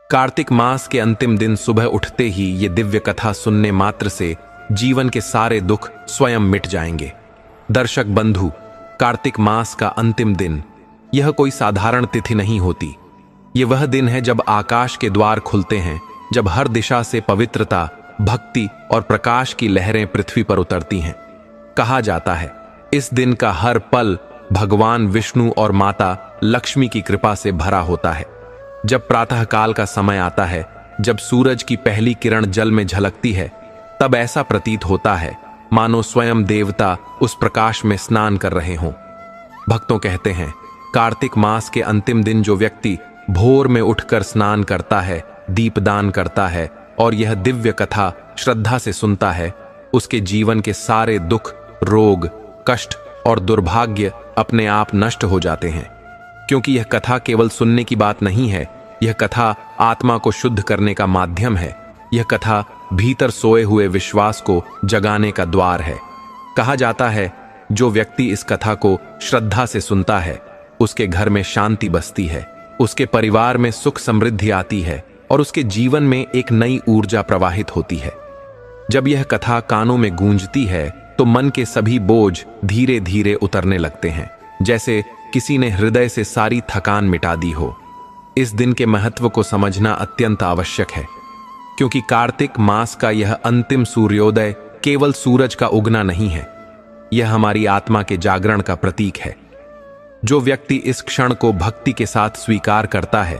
कार्तिक मास के अंतिम दिन सुबह उठते ही ये दिव्य कथा सुनने मात्र से जीवन के सारे दुख स्वयं मिट जाएंगे। दर्शक बंधु, कार्तिक मास का अंतिम दिन यह कोई साधारण तिथि नहीं होती। ये वह दिन है जब आकाश के द्वार खुलते हैं, जब हर दिशा से पवित्रता, भक्ति और प्रकाश की लहरें पृथ्वी पर उतरती हैं। कहा जाता है इस दिन का हर पल भगवान विष्णु और माता लक्ष्मी की कृपा से भरा होता है। जब प्रातःकाल का समय आता है, जब सूरज की पहली किरण जल में झलकती है, तब ऐसा प्रतीत होता है मानो स्वयं देवता उस प्रकाश में स्नान कर रहे हों। भक्तों कहते हैं कार्तिक मास के अंतिम दिन जो व्यक्ति भोर में उठकर स्नान करता है, दीपदान करता है और यह दिव्य कथा श्रद्धा से सुनता है, उसके जीवन के सारे दुख, रोग, कष्ट और दुर्भाग्य अपने आप नष्ट हो जाते हैं। क्योंकि यह कथा केवल सुनने की बात नहीं है, यह कथा आत्मा को शुद्ध करने का माध्यम है। यह कथा भीतर सोए हुए विश्वास को जगाने का द्वार है। कहा जाता है जो व्यक्ति इस कथा को श्रद्धा से सुनता है, उसके घर में शांति बसती है, उसके परिवार में सुख समृद्धि आती है और उसके जीवन में एक नई ऊर्जा प्रवाहित होती है। जब यह कथा कानों में गूंजती है तो मन के सभी बोझ धीरे धीरे उतरने लगते हैं, जैसे किसी ने हृदय से सारी थकान मिटा दी हो। इस दिन के महत्व को समझना अत्यंत आवश्यक है, क्योंकि कार्तिक मास का यह अंतिम सूर्योदय केवल सूरज का उगना नहीं है, यह हमारी आत्मा के जागरण का प्रतीक है। जो व्यक्ति इस क्षण को भक्ति के साथ स्वीकार करता है,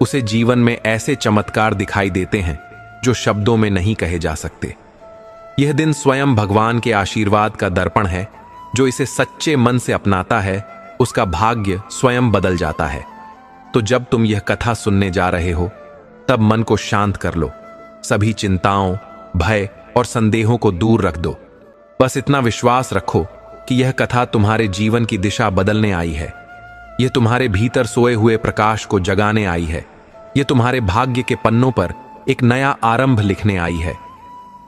उसे जीवन में ऐसे चमत्कार दिखाई देते हैं जो शब्दों में नहीं कहे जा सकते। यह दिन स्वयं भगवान के आशीर्वाद का दर्पण है। जो इसे सच्चे मन से अपनाता है, उसका भाग्य स्वयं बदल जाता है। तो जब तुम यह कथा सुनने जा रहे हो, तब मन को शांत कर लो, सभी चिंताओं, भय और संदेहों को दूर रख दो। बस इतना विश्वास रखो कि यह कथा तुम्हारे जीवन की दिशा बदलने आई है। यह तुम्हारे भीतर सोए हुए प्रकाश को जगाने आई है। यह तुम्हारे भाग्य के पन्नों पर एक नया आरंभ लिखने आई है।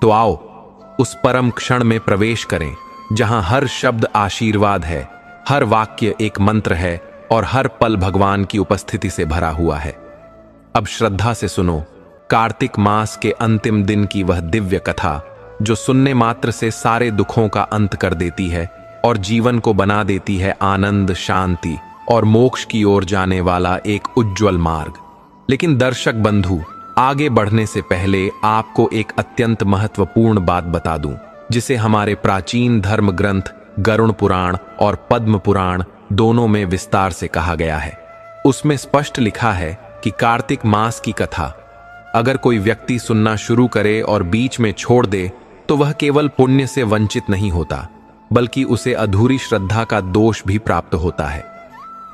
तो आओ उस परम क्षण में प्रवेश करें, जहां हर शब्द आशीर्वाद है, हर वाक्य एक मंत्र है और हर पल भगवान की उपस्थिति से भरा हुआ है। अब श्रद्धा से सुनो कार्तिक मास के अंतिम दिन की वह दिव्य कथा, जो सुनने मात्र से सारे दुखों का अंत कर देती है और जीवन को बना देती है आनंद, शांति और मोक्ष की ओर जाने वाला एक उज्जवल मार्ग। लेकिन दर्शक बंधु, आगे बढ़ने से पहले आपको एक अत्यंत महत्वपूर्ण बात बता दूं, जिसे हमारे प्राचीन धर्म ग्रंथ गरुड़ पुराण और पद्म पुराण दोनों में विस्तार से कहा गया है। उसमें स्पष्ट लिखा है कि कार्तिक मास की कथा अगर कोई व्यक्ति सुनना शुरू करे और बीच में छोड़ दे, तो वह केवल पुण्य से वंचित नहीं होता, बल्कि उसे अधूरी श्रद्धा का दोष भी प्राप्त होता है।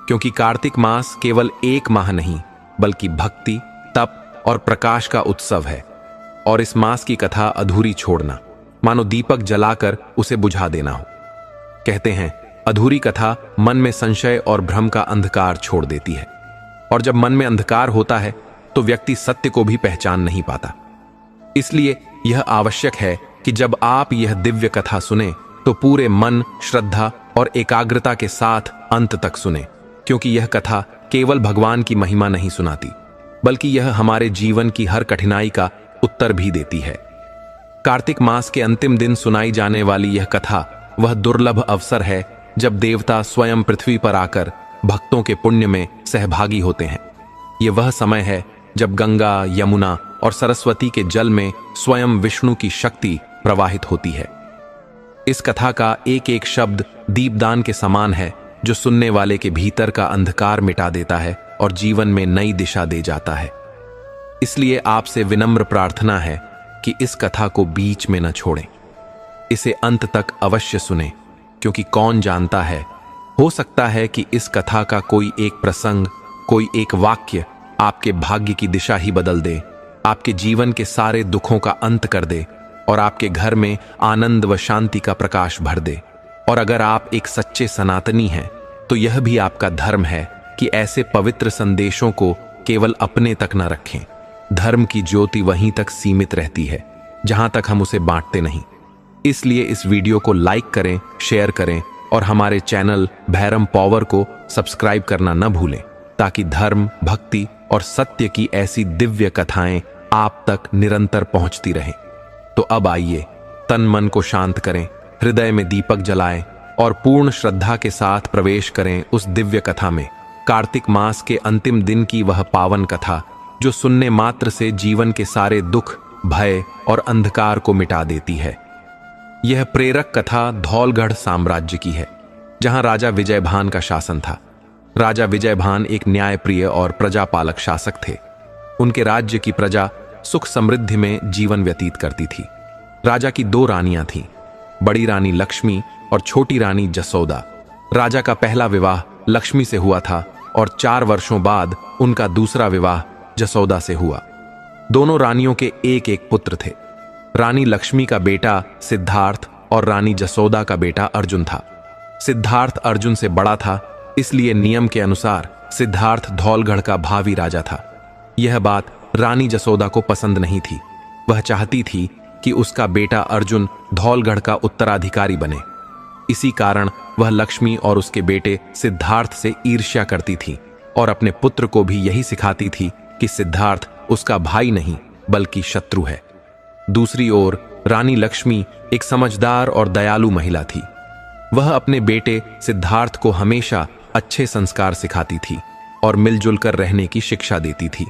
क्योंकि कार्तिक मास केवल एक माह नहीं, बल्कि भक्ति, तप और प्रकाश का उत्सव है। और इस मास की कथा अधूरी छोड़ना मानो दीपक जलाकर उसे बुझा देना हो। कहते हैं अधूरी कथा मन में संशय और भ्रम का अंधकार छोड़ देती है, और जब मन में अंधकार होता है तो व्यक्ति सत्य को भी पहचान नहीं पाता। इसलिए यह आवश्यक है कि जब आप यह दिव्य कथा सुने तो पूरे मन, श्रद्धा और एकाग्रता के साथ अंत तक सुने, क्योंकि यह कथा केवल भगवान की महिमा नहीं सुनाती, बल्कि यह हमारे जीवन की हर कठिनाई का उत्तर भी देती है। कार्तिक मास के अंतिम दिन सुनाई जाने वाली यह कथा वह दुर्लभ अवसर है जब देवता स्वयं पृथ्वी पर आकर भक्तों के पुण्य में सहभागी होते हैं। यह वह समय है जब गंगा, यमुना और सरस्वती के जल में स्वयं विष्णु की शक्ति प्रवाहित होती है। इस कथा का एक एक शब्द दीपदान के समान है, जो सुनने वाले के भीतर का अंधकार मिटा देता है और जीवन में नई दिशा दे जाता है। इसलिए आपसे विनम्र प्रार्थना है कि इस कथा को बीच में न छोड़ें, इसे अंत तक अवश्य सुनें, क्योंकि कौन जानता है, हो सकता है कि इस कथा का कोई एक प्रसंग, कोई एक वाक्य आपके भाग्य की दिशा ही बदल दे, आपके जीवन के सारे दुखों का अंत कर दे और आपके घर में आनंद व शांति का प्रकाश भर दे। और अगर आप एक सच्चे सनातनी हैं, तो यह भी आपका धर्म है कि ऐसे पवित्र संदेशों को केवल अपने तक न रखें। धर्म की ज्योति वहीं तक सीमित रहती है जहां तक हम उसे बांटते नहीं। इसलिए इस वीडियो को लाइक करें, शेयर करें और हमारे चैनल भैरम पावर को सब्सक्राइब करना न भूलें। ताकि धर्म, भक्ति और सत्य की ऐसी दिव्य कथाएं आप तक निरंतर पहुंचती रहें। तो अब आइए, तन मन को शांत करें, हृदय में दीपक जलाएं और पूर्ण श्रद्धा के साथ प्रवेश करें उस दिव्य कथा में। कार्तिक मास के अंतिम दिन की वह पावन कथा जो सुनने मात्र से जीवन के सारे दुख, भय और अंधकार को मिटा देती है। यह प्रेरक कथा धौलगढ़ साम्राज्य की है, जहां राजा विजयभान का शासन था। राजा विजयभान एक न्यायप्रिय और प्रजापालक शासक थे। उनके राज्य की प्रजा सुख समृद्धि में जीवन व्यतीत करती थी। राजा की 2 रानियां थीं, बड़ी रानी लक्ष्मी और छोटी रानी जसोदा। राजा का पहला विवाह लक्ष्मी से हुआ था और 4 वर्षों बाद उनका दूसरा विवाह जसोदा से हुआ। दोनों रानियों के एक एक पुत्र थे। रानी लक्ष्मी का बेटा सिद्धार्थ और रानी जसोदा का बेटा अर्जुन था। सिद्धार्थ अर्जुन से बड़ा था, इसलिए नियम के अनुसार सिद्धार्थ धौलगढ़ का भावी राजा था। यह बात रानी जसोदा को पसंद नहीं थी। वह चाहती थी कि उसका बेटा अर्जुन धौलगढ़ का उत्तराधिकारी बने। इसी कारण वह लक्ष्मी और उसके बेटे सिद्धार्थ से ईर्ष्या करती थी और अपने पुत्र को भी यही सिखाती थी कि सिद्धार्थ उसका भाई नहीं बल्कि शत्रु है। दूसरी ओर रानी लक्ष्मी एक समझदार और दयालु महिला थी। वह अपने बेटे सिद्धार्थ को हमेशा अच्छे संस्कार सिखाती थी और मिलजुल कर रहने की शिक्षा देती थी।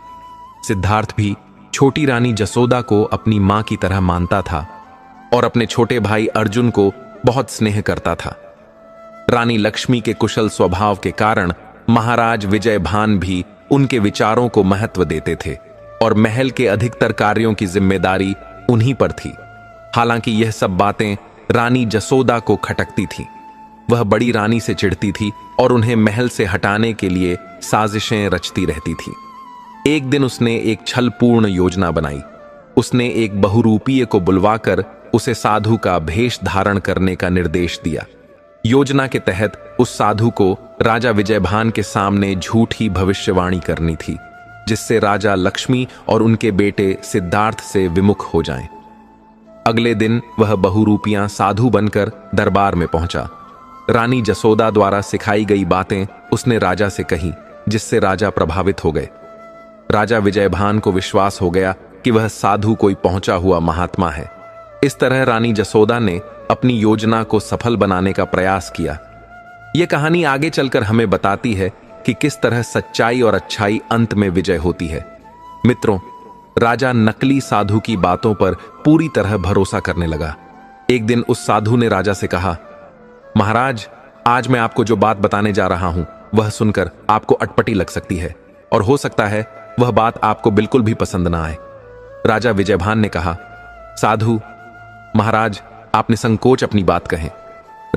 सिद्धार्थ भी छोटी रानी जसोदा को अपनी मां की तरह मानता था और अपने छोटे भाई अर्जुन को बहुत स्नेह करता था। रानी लक्ष्मी के कुशल स्वभाव के कारण महाराज विजयभान भी उनके विचारों को महत्व देते थे और महल के अधिकतर कार्यों की जिम्मेदारी उन्हीं पर थी। हालांकि यह सब बातें रानी जसोदा को खटकती थीं। वह बड़ी रानी से चिढ़ती थी और उन्हें महल से हटाने के लिए साजिशें रचती रहती थी। एक दिन उसने एक छलपूर्ण योजना बनाई। उसने एक बहुरूपीय को बुलवाकर उसे साधु का भेष धारण करने का निर्देश दिया। योजना के तहत उस साधु को राजा विजयभान के सामने झूठी भविष्यवाणी करनी थी, जिससे राजा लक्ष्मी और उनके बेटे सिद्धार्थ से विमुख हो जाएं। अगले दिन वह बहुरूपियां साधु बनकर दरबार में पहुंचा। रानी जसोदा द्वारा सिखाई गई बातें उसने राजा से कही, जिससे राजा प्रभावित हो गए। राजा विजयभान को विश्वास हो गया कि वह साधु कोई पहुंचा हुआ महात्मा है। इस तरह रानी जसोदा ने अपनी योजना को सफल बनाने का प्रयास किया। यह कहानी आगे चलकर हमें बताती है कि किस तरह सच्चाई और अच्छाई अंत में विजय होती है। मित्रों, राजा नकली साधु की बातों पर पूरी तरह भरोसा करने लगा। एक दिन उस साधु ने राजा से कहा, महाराज, आज मैं आपको जो बात बताने जा रहा हूं वह सुनकर आपको अटपटी लग सकती है और हो सकता है वह बात आपको बिल्कुल भी पसंद ना आए। राजा विजयभान ने कहा, साधु महाराज, आपने संकोच अपनी बात कहें।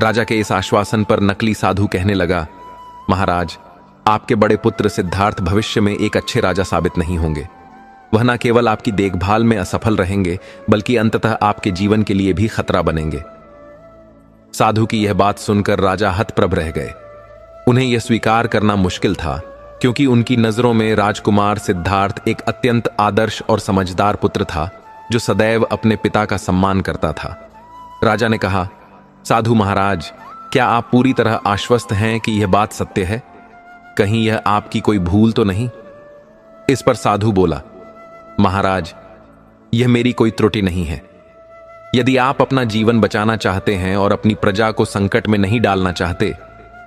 राजा के इस आश्वासन पर नकली साधु कहने लगा, महाराज, आपके बड़े पुत्र सिद्धार्थ भविष्य में एक अच्छे राजा साबित नहीं होंगे। वह न केवल आपकी देखभाल में असफल रहेंगे बल्कि अंततः आपके जीवन के लिए भी खतरा बनेंगे। साधु की यह बात सुनकर राजा हतप्रभ रह गए। उन्हें यह स्वीकार करना मुश्किल था, क्योंकि उनकी नजरों में राजकुमार सिद्धार्थ एक अत्यंत आदर्श और समझदार पुत्र था जो सदैव अपने पिता का सम्मान करता था। राजा ने कहा, साधु महाराज, क्या आप पूरी तरह आश्वस्त हैं कि यह बात सत्य है? कहीं यह आपकी कोई भूल तो नहीं? इस पर साधु बोला, महाराज, यह मेरी कोई त्रुटि नहीं है। यदि आप अपना जीवन बचाना चाहते हैं और अपनी प्रजा को संकट में नहीं डालना चाहते,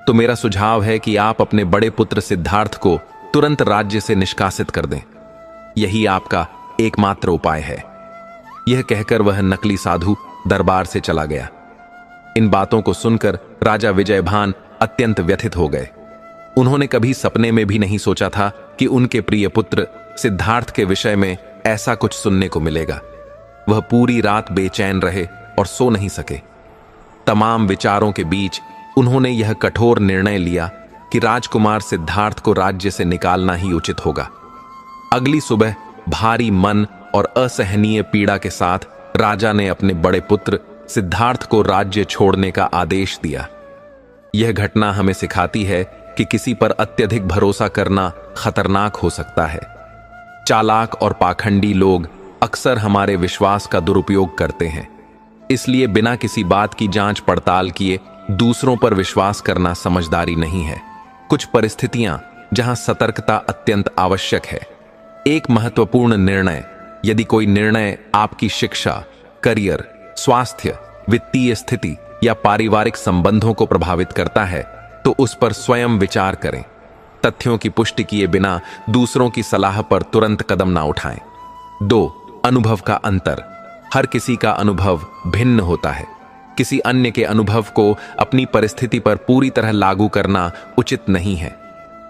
तो मेरा सुझाव है कि आप अपने बड़े पुत्र सिद्धार्थ को तुरंत राज्य से निष्कासित कर दें। यही आपका एकमात्र उपाय है। यह कहकर वह नकली साधु दरबार से चला गया। इन बातों को सुनकर राजा विजयभान अत्यंत व्यथित हो गए। उन्होंने कभी सपने में भी नहीं सोचा था कि उनके प्रिय पुत्र सिद्धार्थ के विषय में ऐसा कुछ सुनने को मिलेगा। वह पूरी रात बेचैन रहे और सो नहीं सके। तमाम विचारों के बीच उन्होंने यह कठोर निर्णय लिया कि राजकुमार सिद्धार्थ को राज्य से निकालना ही उचित होगा। अगली सुबह भारी मन और असहनीय पीड़ा के साथ राजा ने अपने बड़े पुत्र सिद्धार्थ को राज्य छोड़ने का आदेश दिया। यह घटना हमें सिखाती है कि किसी पर अत्यधिक भरोसा करना खतरनाक हो सकता है। चालाक और पाखंडी लोग अक्सर हमारे विश्वास का दुरुपयोग करते हैं। इसलिए बिना किसी बात की जांच पड़ताल किए दूसरों पर विश्वास करना समझदारी नहीं है। कुछ परिस्थितियां जहां सतर्कता अत्यंत आवश्यक है। एक महत्वपूर्ण निर्णय, यदि कोई निर्णय आपकी शिक्षा, करियर, स्वास्थ्य, वित्तीय स्थिति या पारिवारिक संबंधों को प्रभावित करता है, तो उस पर स्वयं विचार करें। तथ्यों की पुष्टि किए बिना दूसरों की सलाह पर तुरंत कदम ना उठाएं। 2. अनुभव का अंतर। हर किसी का अनुभव भिन्न होता है। किसी अन्य के अनुभव को अपनी परिस्थिति पर पूरी तरह लागू करना उचित नहीं है।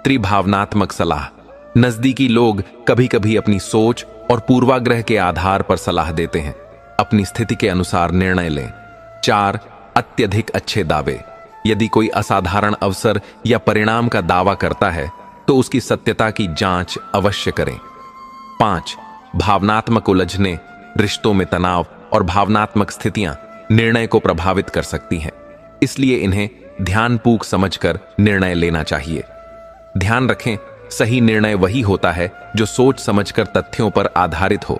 त्रिभावनात्मक सलाह। नजदीकी लोग कभी कभी अपनी सोच और पूर्वाग्रह के आधार पर सलाह देते हैं। अपनी स्थिति के अनुसार निर्णय लें। 4. अत्यधिक अच्छे दावे। यदि कोई असाधारण अवसर या परिणाम का दावा करता है तो उसकी सत्यता की जांच अवश्य करें। 5. भावनात्मक उलझने। रिश्तों में तनाव और भावनात्मक स्थितियां निर्णय को प्रभावित कर सकती हैं, इसलिए इन्हें ध्यानपूर्वक समझकर निर्णय लेना चाहिए। ध्यान रखें, सही निर्णय वही होता है जो सोच समझकर तथ्यों पर आधारित हो।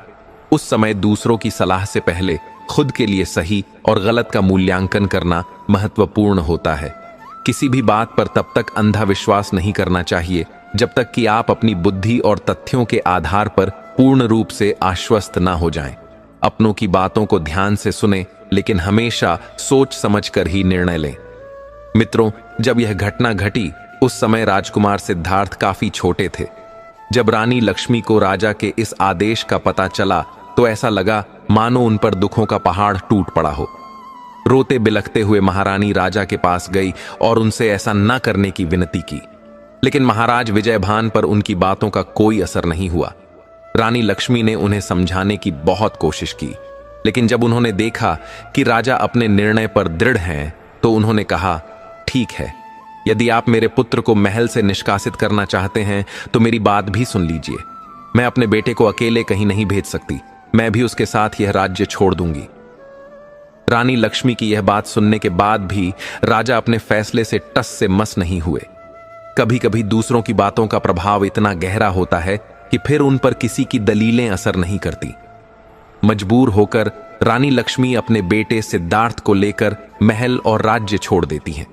उस समय दूसरों की सलाह से पहले खुद के लिए सही और गलत का मूल्यांकन करना महत्वपूर्ण होता है। किसी भी बात पर तब तक अंधा विश्वास नहीं करना चाहिए जब तक कि आप अपनी बुद्धि और तथ्यों के आधार पर पूर्ण रूप से आश्वस्त ना हो जाएं। अपनों की बातों को ध्यान से सुने, लेकिन हमेशा सोच समझकर ही निर्णय लें। मित्रों, जब यह घटना घटी उस समय राजकुमार सिद्धार्थ काफी छोटे थे। जब रानी लक्ष्मी को राजा के इस आदेश का पता चला तो ऐसा लगा मानो उन पर दुखों का पहाड़ टूट पड़ा हो। रोते बिलखते हुए महारानी राजा के पास गई और उनसे ऐसा न करने की विनती की, लेकिन महाराज विजयभान पर उनकी बातों का कोई असर नहीं हुआ। रानी लक्ष्मी ने उन्हें समझाने की बहुत कोशिश की, लेकिन जब उन्होंने देखा कि राजा अपने निर्णय पर दृढ़ हैं तो उन्होंने कहा, ठीक है, यदि आप मेरे पुत्र को महल से निष्कासित करना चाहते हैं तो मेरी बात भी सुन लीजिए। मैं अपने बेटे को अकेले कहीं नहीं भेज सकती, मैं भी उसके साथ यह राज्य छोड़ दूंगी। रानी लक्ष्मी की यह बात सुनने के बाद भी राजा अपने फैसले से टस से मस नहीं हुए। कभी कभी दूसरों की बातों का प्रभाव इतना गहरा होता है कि फिर उन पर किसी की दलीलें असर नहीं करती। मजबूर होकर रानी लक्ष्मी अपने बेटे सिद्धार्थ को लेकर महल और राज्य छोड़ देती हैं।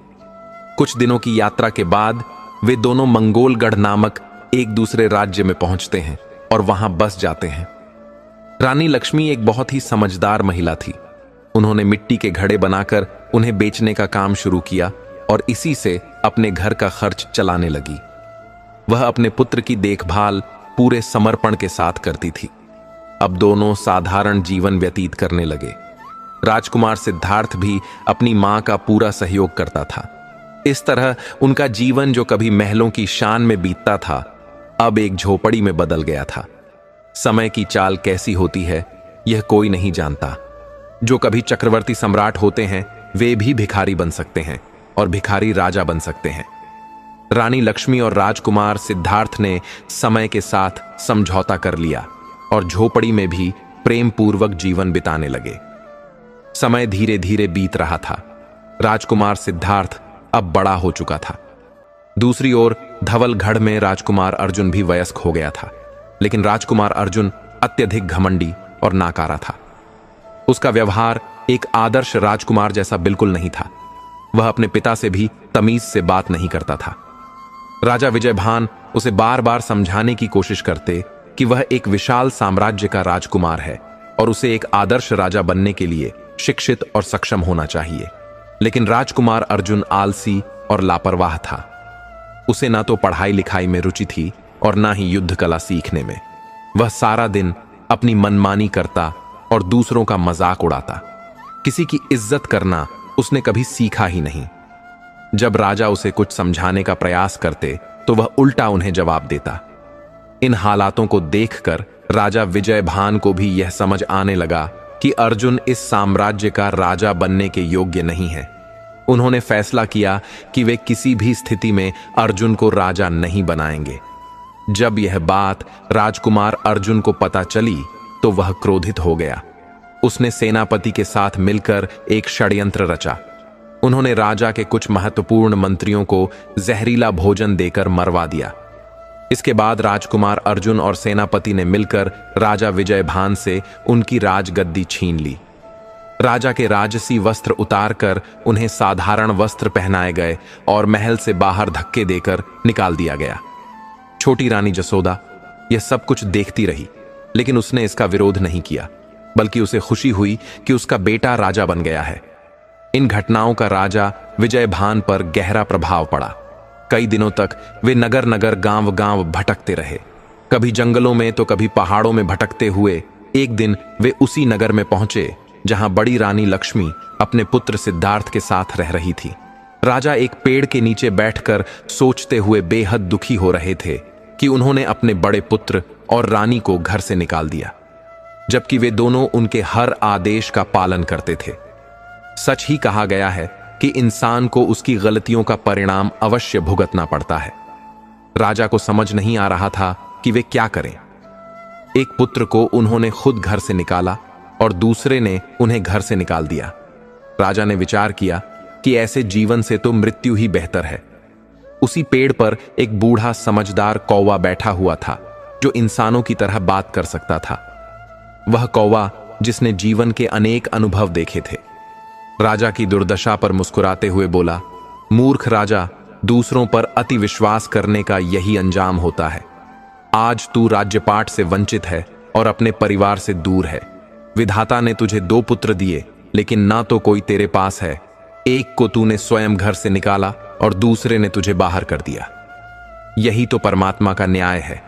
कुछ दिनों की यात्रा के बाद वे दोनों मंगोलगढ़ नामक एक दूसरे राज्य में पहुंचते हैं और वहां बस जाते हैं। रानी लक्ष्मी एक बहुत ही समझदार महिला थी। उन्होंने मिट्टी के घड़े बनाकर उन्हें बेचने का काम शुरू किया और इसी से अपने घर का खर्च चलाने लगी। वह अपने पुत्र की देखभाल पूरे समर्पण के साथ करती थी। अब दोनों साधारण जीवन व्यतीत करने लगे। राजकुमार सिद्धार्थ भी अपनी मां का पूरा सहयोग करता था। इस तरह उनका जीवन जो कभी महलों की शान में बीतता था, अब एक झोपड़ी में बदल गया था। समय की चाल कैसी होती है यह कोई नहीं जानता। जो कभी चक्रवर्ती सम्राट होते हैं वे भी भिखारी बन सकते हैं और भिखारी राजा बन सकते हैं। रानी लक्ष्मी और राजकुमार सिद्धार्थ ने समय के साथ समझौता कर लिया और झोपड़ी में भी प्रेम पूर्वक जीवन बिताने लगे। समय धीरे धीरे बीत रहा था। राजकुमार सिद्धार्थ अब बड़ा हो चुका था। दूसरी ओर धवलगढ़ में राजकुमार अर्जुन भी वयस्क हो गया था, लेकिन राजकुमार अर्जुन अत्यधिक घमंडी और नाकारा था। उसका व्यवहार एक आदर्श राजकुमार जैसा बिल्कुल नहीं था। वह अपने पिता से भी तमीज से बात नहीं करता था। राजा विजयभान उसे बार बार समझाने की कोशिश करते कि वह एक विशाल साम्राज्य का राजकुमार है और उसे एक आदर्श राजा बनने के लिए शिक्षित और सक्षम होना चाहिए। लेकिन राजकुमार अर्जुन आलसी और लापरवाह था। उसे ना तो पढ़ाई लिखाई में रुचि थी और ना ही युद्ध कला सीखने में। वह सारा दिन अपनी मनमानी करता और दूसरों का मजाक उड़ाता। किसी की इज्जत करना उसने कभी सीखा ही नहीं। जब राजा उसे कुछ समझाने का प्रयास करते तो वह उल्टा उन्हें जवाब देता। इन हालातों को देखकर राजा विजयभान को भी यह समझ आने लगा कि अर्जुन इस साम्राज्य का राजा बनने के योग्य नहीं है। उन्होंने फैसला किया कि वे किसी भी स्थिति में अर्जुन को राजा नहीं बनाएंगे। जब यह बात राजकुमार अर्जुन को पता चली तो वह क्रोधित हो गया। उसने सेनापति के साथ मिलकर एक षड्यंत्र रचा। उन्होंने राजा के कुछ महत्वपूर्ण मंत्रियों को जहरीला भोजन देकर मरवा दिया। इसके बाद राजकुमार अर्जुन और सेनापति ने मिलकर राजा विजयभान से उनकी राजगद्दी छीन ली। राजा के राजसी वस्त्र उतारकर उन्हें साधारण वस्त्र पहनाए गए और महल से बाहर धक्के देकर निकाल दिया गया। छोटी रानी जसोदा यह सब कुछ देखती रही, लेकिन उसने इसका विरोध नहीं किया, बल्कि उसे खुशी हुई कि उसका बेटा राजा बन गया है। इन घटनाओं का राजा विजयभान पर गहरा प्रभाव पड़ा। कई दिनों तक वे नगर नगर गांव गांव भटकते रहे, कभी जंगलों में तो कभी पहाड़ों में भटकते हुए एक दिन वे उसी नगर में पहुंचे जहां बड़ी रानी लक्ष्मी अपने पुत्र सिद्धार्थ के साथ रह रही थी। राजा एक पेड़ के नीचे बैठकर सोचते हुए बेहद दुखी हो रहे थे कि उन्होंने अपने बड़े पुत्र और रानी को घर से निकाल दिया, जबकि वे दोनों उनके हर आदेश का पालन करते थे। सच ही कहा गया है कि इंसान को उसकी गलतियों का परिणाम अवश्य भुगतना पड़ता है। राजा को समझ नहीं आ रहा था कि वे क्या करें। एक पुत्र को उन्होंने खुद घर से निकाला और दूसरे ने उन्हें घर से निकाल दिया। राजा ने विचार किया कि ऐसे जीवन से तो मृत्यु ही बेहतर है। उसी पेड़ पर एक बूढ़ा समझदार कौवा बैठा हुआ था जो इंसानों की तरह बात कर सकता था। वह कौवा जिसने जीवन के अनेक अनुभव देखे थे। राजा की दुर्दशा पर मुस्कुराते हुए बोला, मूर्ख राजा, दूसरों पर अति विश्वास करने का यही अंजाम होता है। आज तू राज्यपाट से वंचित है और अपने परिवार से दूर है। विधाता ने तुझे 2 पुत्र दिए, लेकिन ना तो कोई तेरे पास है। एक को तूने स्वयं घर से निकाला और दूसरे ने तुझे बाहर कर दिया। यही तो परमात्मा का न्याय है।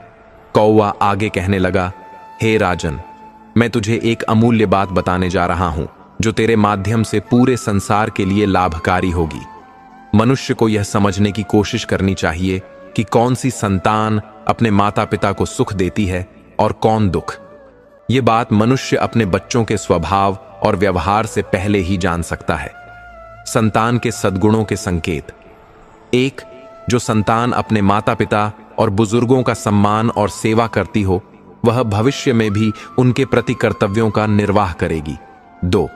कौवा आगे कहने लगा, हे राजन, मैं तुझे एक अमूल्य बात बताने जा रहा हूं जो तेरे माध्यम से पूरे संसार के लिए लाभकारी होगी। मनुष्य को यह समझने की कोशिश करनी चाहिए कि कौन सी संतान अपने माता पिता को सुख देती है और कौन दुख। ये बात मनुष्य अपने बच्चों के स्वभाव और व्यवहार से पहले ही जान सकता है। संतान के सद्गुणों के संकेत। 1. जो संतान अपने माता पिता और बुजुर्गों का सम्मान और सेवा करती हो, वह भविष्य में भी उनके प्रति कर्तव्यों का निर्वाह करेगी। 2.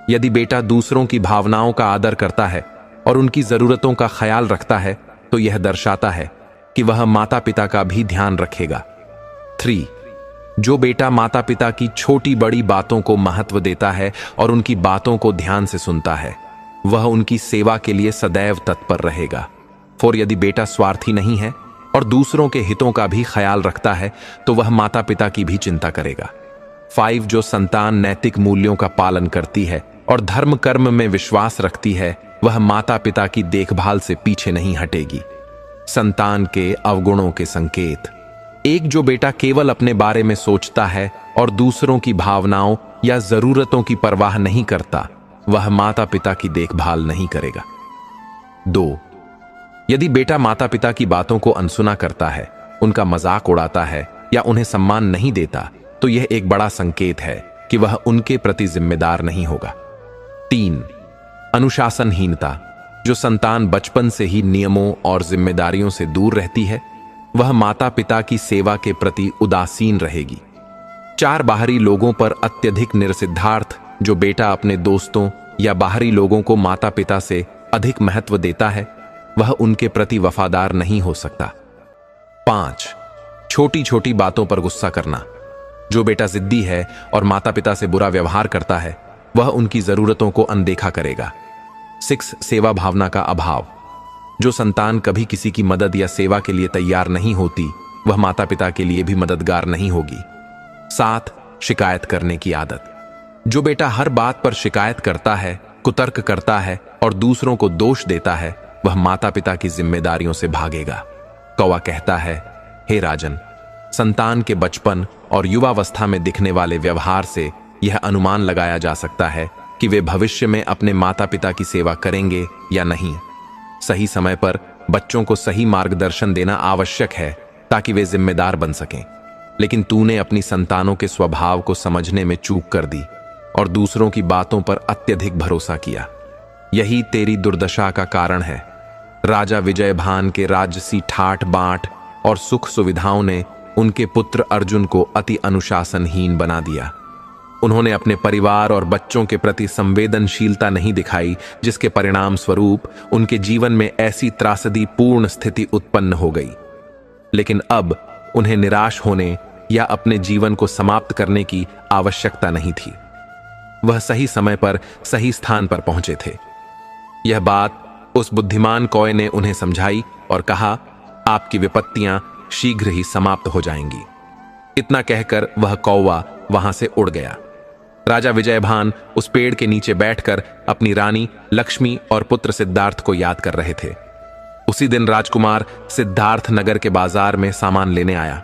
यदि बेटा दूसरों की भावनाओं का आदर करता है और उनकी जरूरतों का ख्याल रखता है, तो यह दर्शाता है कि वह माता पिता का भी ध्यान रखेगा। 3. जो बेटा माता पिता की छोटी बड़ी बातों को महत्व देता है और उनकी बातों को ध्यान से सुनता है, वह उनकी सेवा के लिए सदैव तत्पर रहेगा। 4. यदि बेटा स्वार्थी नहीं है और दूसरों के हितों का भी ख्याल रखता है, तो वह माता पिता की भी चिंता करेगा। 5. जो संतान नैतिक मूल्यों का पालन करती है और धर्म कर्म में विश्वास रखती है, वह माता पिता की देखभाल से पीछे नहीं हटेगी। संतान के अवगुणों के संकेत। 1. जो बेटा केवल अपने बारे में सोचता है और दूसरों की भावनाओं या जरूरतों की परवाह नहीं करता, वह माता पिता की देखभाल नहीं करेगा। 2. यदि बेटा माता पिता की बातों को अनसुना करता है, उनका मजाक उड़ाता है या उन्हें सम्मान नहीं देता, तो यह एक बड़ा संकेत है कि वह उनके प्रति जिम्मेदार नहीं होगा। 3. अनुशासनहीनता। जो संतान बचपन से ही नियमों और जिम्मेदारियों से दूर रहती है, वह माता पिता की सेवा के प्रति उदासीन रहेगी। 4. बाहरी लोगों पर अत्यधिक निर्सिद्धार्थ। जो बेटा अपने दोस्तों या बाहरी लोगों को माता पिता से अधिक महत्व देता है, वह उनके प्रति वफादार नहीं हो सकता। 5. छोटी छोटी बातों पर गुस्सा करना। जो बेटा जिद्दी है और माता पिता से बुरा व्यवहार करता है, वह उनकी जरूरतों को अनदेखा करेगा। 6. सेवा भावना का अभाव। जो संतान कभी किसी की मदद या सेवा के लिए तैयार नहीं होती, वह माता पिता के लिए भी मददगार नहीं होगी। 7. शिकायत करने की आदत। जो बेटा हर बात पर शिकायत करता है, कुतर्क करता है और दूसरों को दोष देता है, वह माता पिता की जिम्मेदारियों से भागेगा। कौवा कहता है, हे राजन, संतान के बचपन और युवावस्था में दिखने वाले व्यवहार से यह अनुमान लगाया जा सकता है कि वे भविष्य में अपने माता पिता की सेवा करेंगे या नहीं। सही समय पर बच्चों को सही मार्गदर्शन देना आवश्यक है ताकि वे जिम्मेदार बन सकें। लेकिन तूने अपनी संतानों के स्वभाव को समझने में चूक कर दी और दूसरों की बातों पर अत्यधिक भरोसा किया। यही तेरी दुर्दशा का कारण है। राजा विजयभान के राजसी ठाट बांट और सुख सुविधाओं ने उनके पुत्र अर्जुन को अति अनुशासनहीन बना दिया। उन्होंने अपने परिवार और बच्चों के प्रति संवेदनशीलता नहीं दिखाई, जिसके परिणाम स्वरूप उनके जीवन में ऐसी त्रासदी पूर्ण स्थिति उत्पन्न हो गई। लेकिन अब उन्हें निराश होने या अपने जीवन को समाप्त करने की आवश्यकता नहीं थी। वह सही समय पर सही स्थान पर पहुंचे थे। यह बात उस बुद्धिमान कौए ने उन्हें समझाई और कहा, आपकी विपत्तियां शीघ्र ही समाप्त हो जाएंगी। इतना कहकर वह कौवा वहां से उड़ गया। राजा विजयभान उस पेड़ के नीचे बैठकर अपनी रानी लक्ष्मी और पुत्र सिद्धार्थ को याद कर रहे थे। उसी दिन राजकुमार सिद्धार्थ नगर के बाजार में सामान लेने आया।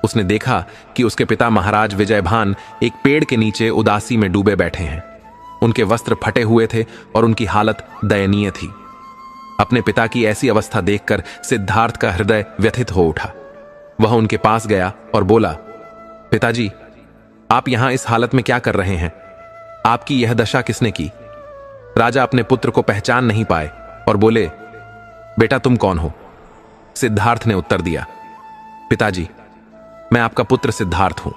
उसने देखा कि उसके पिता महाराज विजयभान एक पेड़ के नीचे उदासी में डूबे बैठे हैं। उनके वस्त्र फटे हुए थे और उनकी हालत दयनीय थी। अपने पिता की ऐसी अवस्था देखकर सिद्धार्थ का हृदय व्यथित हो उठा। वह उनके पास गया और बोला, पिताजी, आप यहां इस हालत में क्या कर रहे हैं? आपकी यह दशा किसने की? राजा अपने पुत्र को पहचान नहीं पाए और बोले, बेटा तुम कौन हो? सिद्धार्थ ने उत्तर दिया, पिताजी, मैं आपका पुत्र सिद्धार्थ हूं।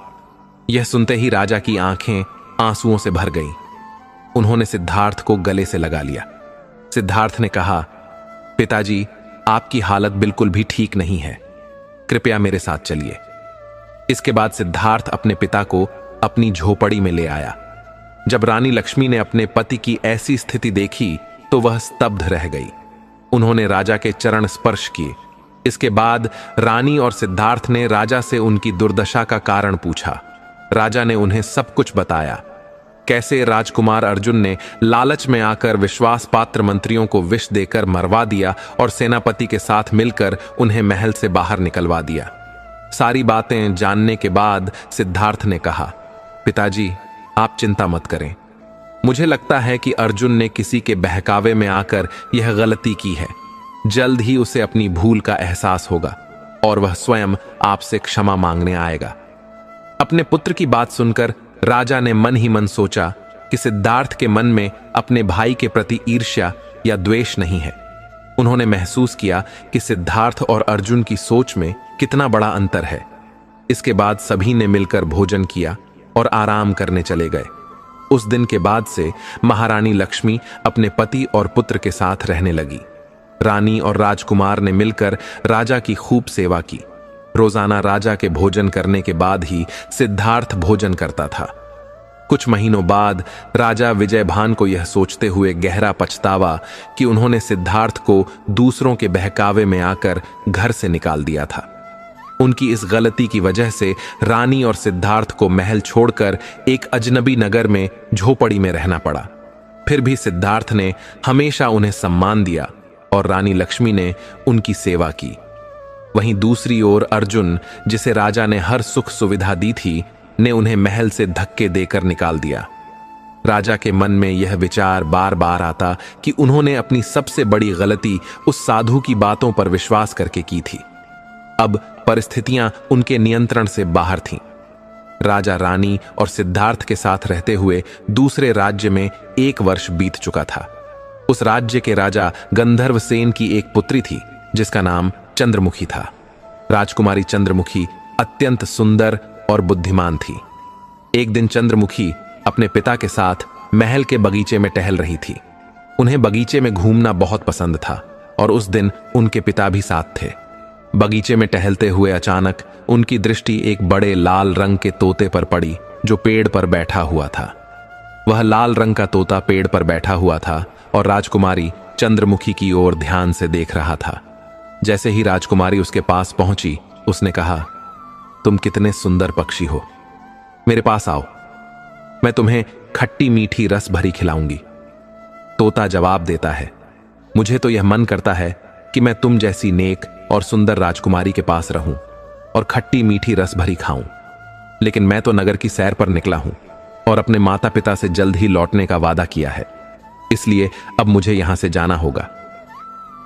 यह सुनते ही राजा की आंखें आंसुओं से भर गईं। उन्होंने सिद्धार्थ को गले से लगा लिया। सिद्धार्थ ने कहा, पिताजी, आपकी हालत बिल्कुल भी ठीक नहीं है, कृपया मेरे साथ चलिए। इसके बाद सिद्धार्थ अपने पिता को अपनी झोपड़ी में ले आया। जब रानी लक्ष्मी ने अपने पति की ऐसी स्थिति देखी तो वह स्तब्ध रह गई। उन्होंने राजा के चरण स्पर्श किए। इसके बाद रानी और सिद्धार्थ ने राजा से उनकी दुर्दशा का कारण पूछा। राजा ने उन्हें सब कुछ बताया, कैसे राजकुमार अर्जुन ने लालच में आकर विश्वास पात्र मंत्रियों को विष देकर मरवा दिया और सेनापति के साथ मिलकर उन्हें महल से बाहर निकलवा दिया। सारी बातें जानने के बाद सिद्धार्थ ने कहा, पिताजी, आप चिंता मत करें। मुझे लगता है कि अर्जुन ने किसी के बहकावे में आकर यह गलती की है। जल्द ही उसे अपनी भूल का एहसास होगा और वह स्वयं आपसे क्षमा मांगने आएगा। अपने पुत्र की बात सुनकर राजा ने मन ही मन सोचा कि सिद्धार्थ के मन में अपने भाई के प्रति ईर्ष्या या द्वेष नहीं है। उन्होंने महसूस किया कि सिद्धार्थ और अर्जुन की सोच में कितना बड़ा अंतर है। इसके बाद सभी ने मिलकर भोजन किया और आराम करने चले गए। उस दिन के बाद से महारानी लक्ष्मी अपने पति और पुत्र के साथ रहने लगी। रानी और राजकुमार ने मिलकर राजा की खूब सेवा की। रोजाना राजा के भोजन करने के बाद ही सिद्धार्थ भोजन करता था। कुछ महीनों बाद राजा विजयभान को यह सोचते हुए गहरा पछतावा कि उन्होंने सिद्धार्थ को दूसरों के बहकावे में आकर घर से निकाल दिया था। उनकी इस गलती की वजह से रानी और सिद्धार्थ को महल छोड़कर एक अजनबी नगर में झोपड़ी में रहना पड़ा। फिर भी सिद्धार्थ ने हमेशा उन्हें सम्मान दिया और रानी लक्ष्मी ने उनकी सेवा की। वहीं दूसरी ओर अर्जुन, जिसे राजा ने हर सुख सुविधा दी थी, ने उन्हें महल से धक्के देकर निकाल दिया। राजा के मन में यह विचार बार बार आता कि उन्होंने अपनी सबसे बड़ी गलती उस साधु की बातों पर विश्वास करके की थी। अब परिस्थितियां उनके नियंत्रण से बाहर थीं। राजा रानी और सिद्धार्थ के साथ रहते हुए दूसरे राज्य में 1 वर्ष बीत चुका था। उस राज्य के राजा गंधर्वसेन की एक पुत्री थी जिसका नाम चंद्रमुखी था। राजकुमारी चंद्रमुखी अत्यंत सुंदर और बुद्धिमान थी। एक दिन चंद्रमुखी अपने पिता के साथ महल के बगीचे में टहल रही थी। उन्हें बगीचे में घूमना बहुत पसंद था और उस दिन उनके पिता भी साथ थे। बगीचे में टहलते हुए अचानक उनकी दृष्टि एक बड़े लाल रंग के तोते पर पड़ी जो पेड़ पर बैठा हुआ था। वह लाल रंग का तोता पेड़ पर बैठा हुआ था और राजकुमारी चंद्रमुखी की ओर ध्यान से देख रहा था। जैसे ही राजकुमारी उसके पास पहुंची, उसने कहा, तुम कितने सुंदर पक्षी हो, मेरे पास आओ, मैं तुम्हें खट्टी मीठी रस भरी खिलाऊंगी। तोता जवाब देता है, मुझे तो यह मन करता है कि मैं तुम जैसी नेक और सुंदर राजकुमारी के पास रहूं और खट्टी मीठी रस भरी खाऊं, लेकिन मैं तो नगर की सैर पर निकला हूं और अपने माता पिता से जल्द ही लौटने का वादा किया है, इसलिए अब मुझे यहां से जाना होगा।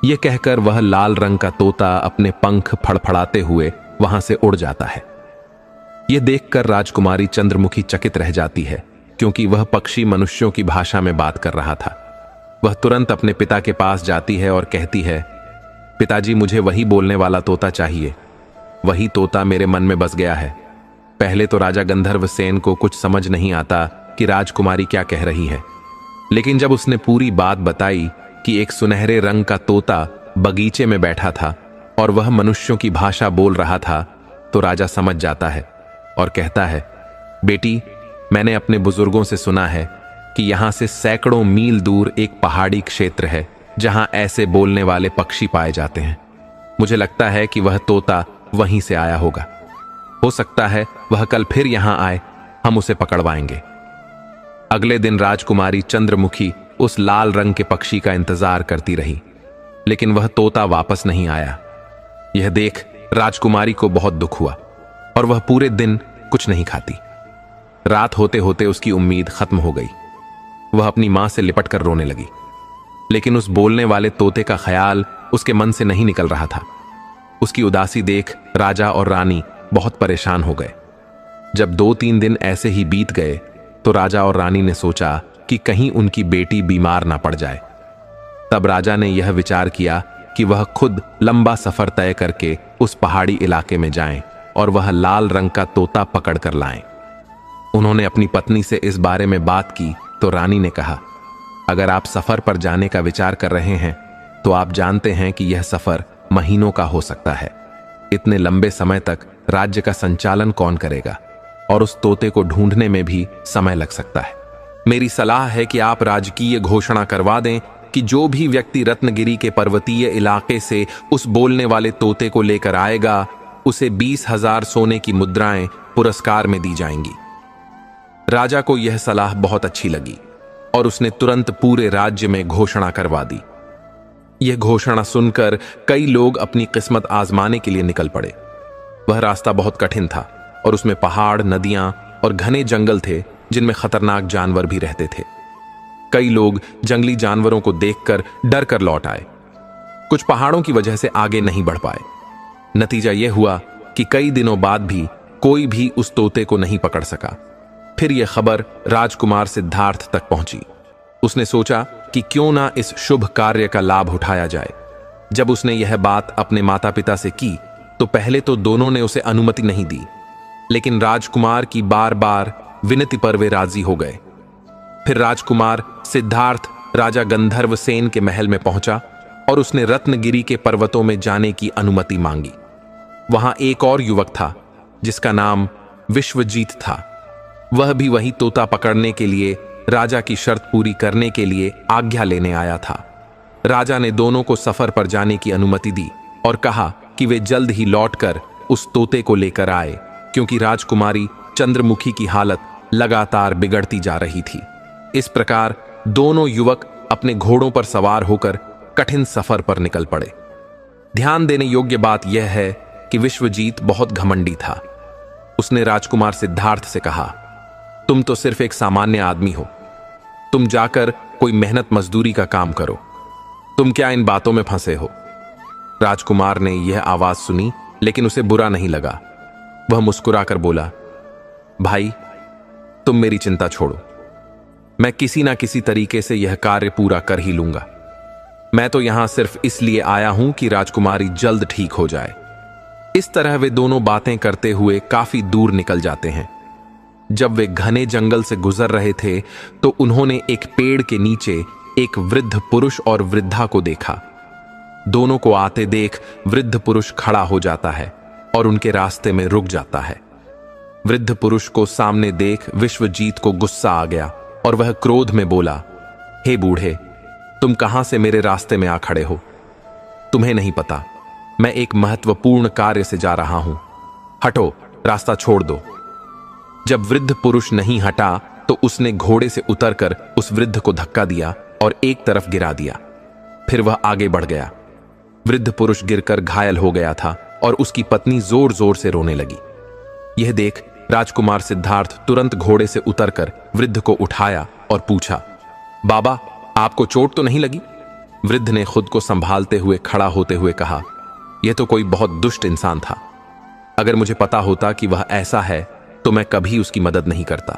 यह कहकर वह लाल रंग का तोता अपने पंख फड़फड़ाते हुए वहां से उड़ जाता है। यह देखकर राजकुमारी चंद्रमुखी चकित रह जाती है, क्योंकि वह पक्षी मनुष्यों की भाषा में बात कर रहा था। वह तुरंत अपने पिता के पास जाती है और कहती है, पिताजी, मुझे वही बोलने वाला तोता चाहिए। वही तोता मेरे मन में बस गया है। पहले तो राजा गंधर्वसेन को कुछ समझ नहीं आता कि राजकुमारी क्या कह रही है, लेकिन जब उसने पूरी बात बताई कि एक सुनहरे रंग का तोता बगीचे में बैठा था और वह मनुष्यों की भाषा बोल रहा था, तो राजा समझ जाता है और कहता है, बेटी, मैंने अपने बुजुर्गों से सुना है कि यहां से सैकड़ों मील दूर एक पहाड़ी क्षेत्र है जहां ऐसे बोलने वाले पक्षी पाए जाते हैं। मुझे लगता है कि वह तोता वहीं से आया होगा। हो सकता है वह कल फिर यहां आए, हम उसे पकड़वाएंगे। अगले दिन राजकुमारी चंद्रमुखी उस लाल रंग के पक्षी का इंतजार करती रही, लेकिन वह तोता वापस नहीं आया। यह देख राजकुमारी को बहुत दुख हुआ और वह पूरे दिन कुछ नहीं खाती। रात होते होते उसकी उम्मीद खत्म हो गई। वह अपनी मां से लिपट कर रोने लगी, लेकिन उस बोलने वाले तोते का ख्याल उसके मन से नहीं निकल रहा था। उसकी उदासी देख राजा और रानी बहुत परेशान हो गए। जब 2-3 दिन ऐसे ही बीत गए तो राजा और रानी ने सोचा कि कहीं उनकी बेटी बीमार ना पड़ जाए। तब राजा ने यह विचार किया कि वह खुद लंबा सफर तय करके उस पहाड़ी इलाके में जाएं और वह लाल रंग का तोता पकड़ कर लाएं। उन्होंने अपनी पत्नी से इस बारे में बात की तो रानी ने कहा, अगर आप सफर पर जाने का विचार कर रहे हैं तो आप जानते हैं कि यह सफर महीनों का हो सकता है। इतने लंबे समय तक राज्य का संचालन कौन करेगा और उस तोते को ढूंढने में भी समय लग सकता है। मेरी सलाह है कि आप राजकीय घोषणा करवा दें कि जो भी व्यक्ति रत्नगिरी के पर्वतीय इलाके से उस बोलने वाले तोते को लेकर आएगा, उसे 20,000 सोने की मुद्राएं पुरस्कार में दी जाएंगी। राजा को यह सलाह बहुत अच्छी लगी और उसने तुरंत पूरे राज्य में घोषणा करवा दी। यह घोषणा सुनकर कई लोग अपनी किस्मत आजमाने के लिए निकल पड़े। वह रास्ता बहुत कठिन था और उसमें पहाड़, नदियां और घने जंगल थे जिनमें खतरनाक जानवर भी रहते थे। कई लोग जंगली जानवरों को देखकर डर कर लौट आए। कुछ पहाड़ों की वजह से आगे नहीं बढ़ पाए। नतीजा यह हुआ कि कई दिनों बाद भी कोई भी उस तोते को नहीं पकड़ सका। फिर यह खबर राजकुमार सिद्धार्थ तक पहुंची। उसने सोचा कि क्यों ना इस शुभ कार्य का लाभ उठाया जाए। जब उसने यह बात अपने माता पिता से की तो पहले तो दोनों ने उसे अनुमति नहीं दी, लेकिन राजकुमार की बार बार विनती पर वे राजी हो गए। फिर राजकुमार सिद्धार्थ राजा गंधर्व सेन के महल में पहुंचा और उसने रत्नगिरी के पर्वतों में जाने की अनुमति मांगी। वहां एक और युवक था जिसका नाम विश्वजीत था। वह भी वही तोता पकड़ने के लिए राजा की शर्त पूरी करने के लिए आज्ञा लेने आया था। राजा ने दोनों को सफर पर जाने की अनुमति दी और कहा कि वे जल्द ही लौटकर उस तोते को लेकर आए, क्योंकि राजकुमारी चंद्रमुखी की हालत लगातार बिगड़ती जा रही थी। इस प्रकार दोनों युवक अपने घोड़ों पर सवार होकर कठिन सफर पर निकल पड़े। ध्यान देने योग्य बात यह है कि विश्वजीत बहुत घमंडी था। उसने राजकुमार सिद्धार्थ से कहा, तुम तो सिर्फ एक सामान्य आदमी हो, तुम जाकर कोई मेहनत मजदूरी का काम करो, तुम क्या इन बातों में फंसे हो। राजकुमार ने यह आवाज सुनी, लेकिन उसे बुरा नहीं लगा। वह मुस्कुराकर बोला, भाई तुम मेरी चिंता छोड़ो, मैं किसी ना किसी तरीके से यह कार्य पूरा कर ही लूंगा। मैं तो यहां सिर्फ इसलिए आया हूं कि राजकुमारी जल्द ठीक हो जाए। इस तरह वे दोनों बातें करते हुए काफी दूर निकल जाते हैं। जब वे घने जंगल से गुजर रहे थे तो उन्होंने एक पेड़ के नीचे एक वृद्ध पुरुष और वृद्धा को देखा। दोनों को आते देख वृद्ध पुरुष खड़ा हो जाता है और उनके रास्ते में रुक जाता है। वृद्ध पुरुष को सामने देख विश्वजीत को गुस्सा आ गया और वह क्रोध में बोला, हे बूढ़े, तुम कहां से मेरे रास्ते में आ खड़े हो? तुम्हें नहीं पता मैं एक महत्वपूर्ण कार्य से जा रहा हूं। हटो, रास्ता छोड़ दो। जब वृद्ध पुरुष नहीं हटा तो उसने घोड़े से उतरकर उस वृद्ध को धक्का दिया और एक तरफ गिरा दिया। फिर वह आगे बढ़ गया। वृद्ध पुरुष गिरकर घायल हो गया था और उसकी पत्नी जोर जोर से रोने लगी। यह देख राजकुमार सिद्धार्थ तुरंत घोड़े से उतरकर वृद्ध को उठाया और पूछा, बाबा, आपको चोट तो नहीं लगी? वृद्ध ने खुद को संभालते हुए खड़ा होते हुए कहा, यह तो कोई बहुत दुष्ट इंसान था। अगर मुझे पता होता कि वह ऐसा है तो मैं कभी उसकी मदद नहीं करता।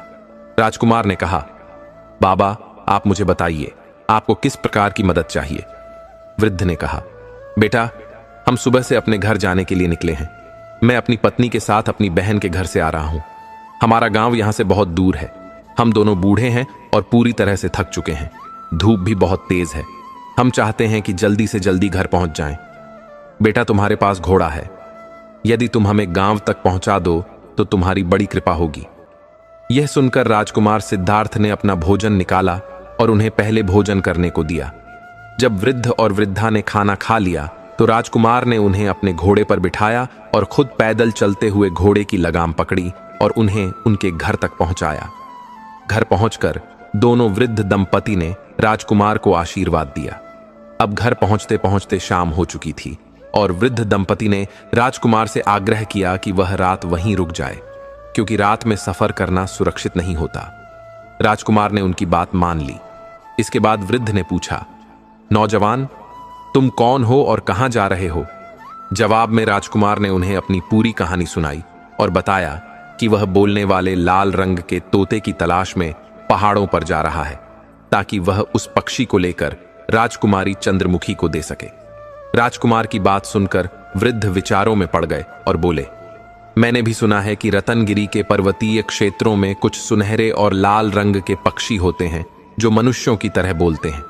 राजकुमार ने कहा, बाबा, आप मुझे बताइए, आपको किस प्रकार की मदद चाहिए? वृद्ध ने कहा, बेटा, हम सुबह से अपने घर जाने के लिए निकले हैं। मैं अपनी पत्नी के साथ अपनी बहन के घर से आ रहा हूं। हमारा गांव यहां से बहुत दूर है। हम दोनों बूढ़े हैं और पूरी तरह से थक चुके हैं। धूप भी बहुत तेज है। हम चाहते हैं कि जल्दी से जल्दी घर पहुंच जाएं। बेटा, तुम्हारे पास घोड़ा है। यदि तुम हमें गांव तक पहुंचा दो तो तुम्हारी बड़ी कृपा होगी। यह सुनकर राजकुमार सिद्धार्थ ने अपना भोजन निकाला और उन्हें पहले भोजन करने को दिया। जब वृद्ध और वृद्धा ने खाना खा लिया तो राजकुमार ने उन्हें अपने घोड़े पर बिठाया और खुद पैदल चलते हुए घोड़े की लगाम पकड़ी और उन्हें उनके घर तक पहुंचाया। घर पहुंचकर दोनों वृद्ध दंपति ने राजकुमार को आशीर्वाद दिया। अब घर पहुंचते पहुंचते शाम हो चुकी थी और वृद्ध दंपति ने राजकुमार से आग्रह किया कि वह रात वहीं रुक जाए, क्योंकि रात में सफर करना सुरक्षित नहीं होता। राजकुमार ने उनकी बात मान ली। इसके बाद वृद्ध ने पूछा, नौजवान, तुम कौन हो और कहां जा रहे हो? जवाब में राजकुमार ने उन्हें अपनी पूरी कहानी सुनाई और बताया कि वह बोलने वाले लाल रंग के तोते की तलाश में पहाड़ों पर जा रहा है, ताकि वह उस पक्षी को लेकर राजकुमारी चंद्रमुखी को दे सके। राजकुमार की बात सुनकर वृद्ध विचारों में पड़ गए और बोले, मैंने भी सुना है कि रतनगिरी के पर्वतीय क्षेत्रों में कुछ सुनहरे और लाल रंग के पक्षी होते हैं जो मनुष्यों की तरह बोलते हैं।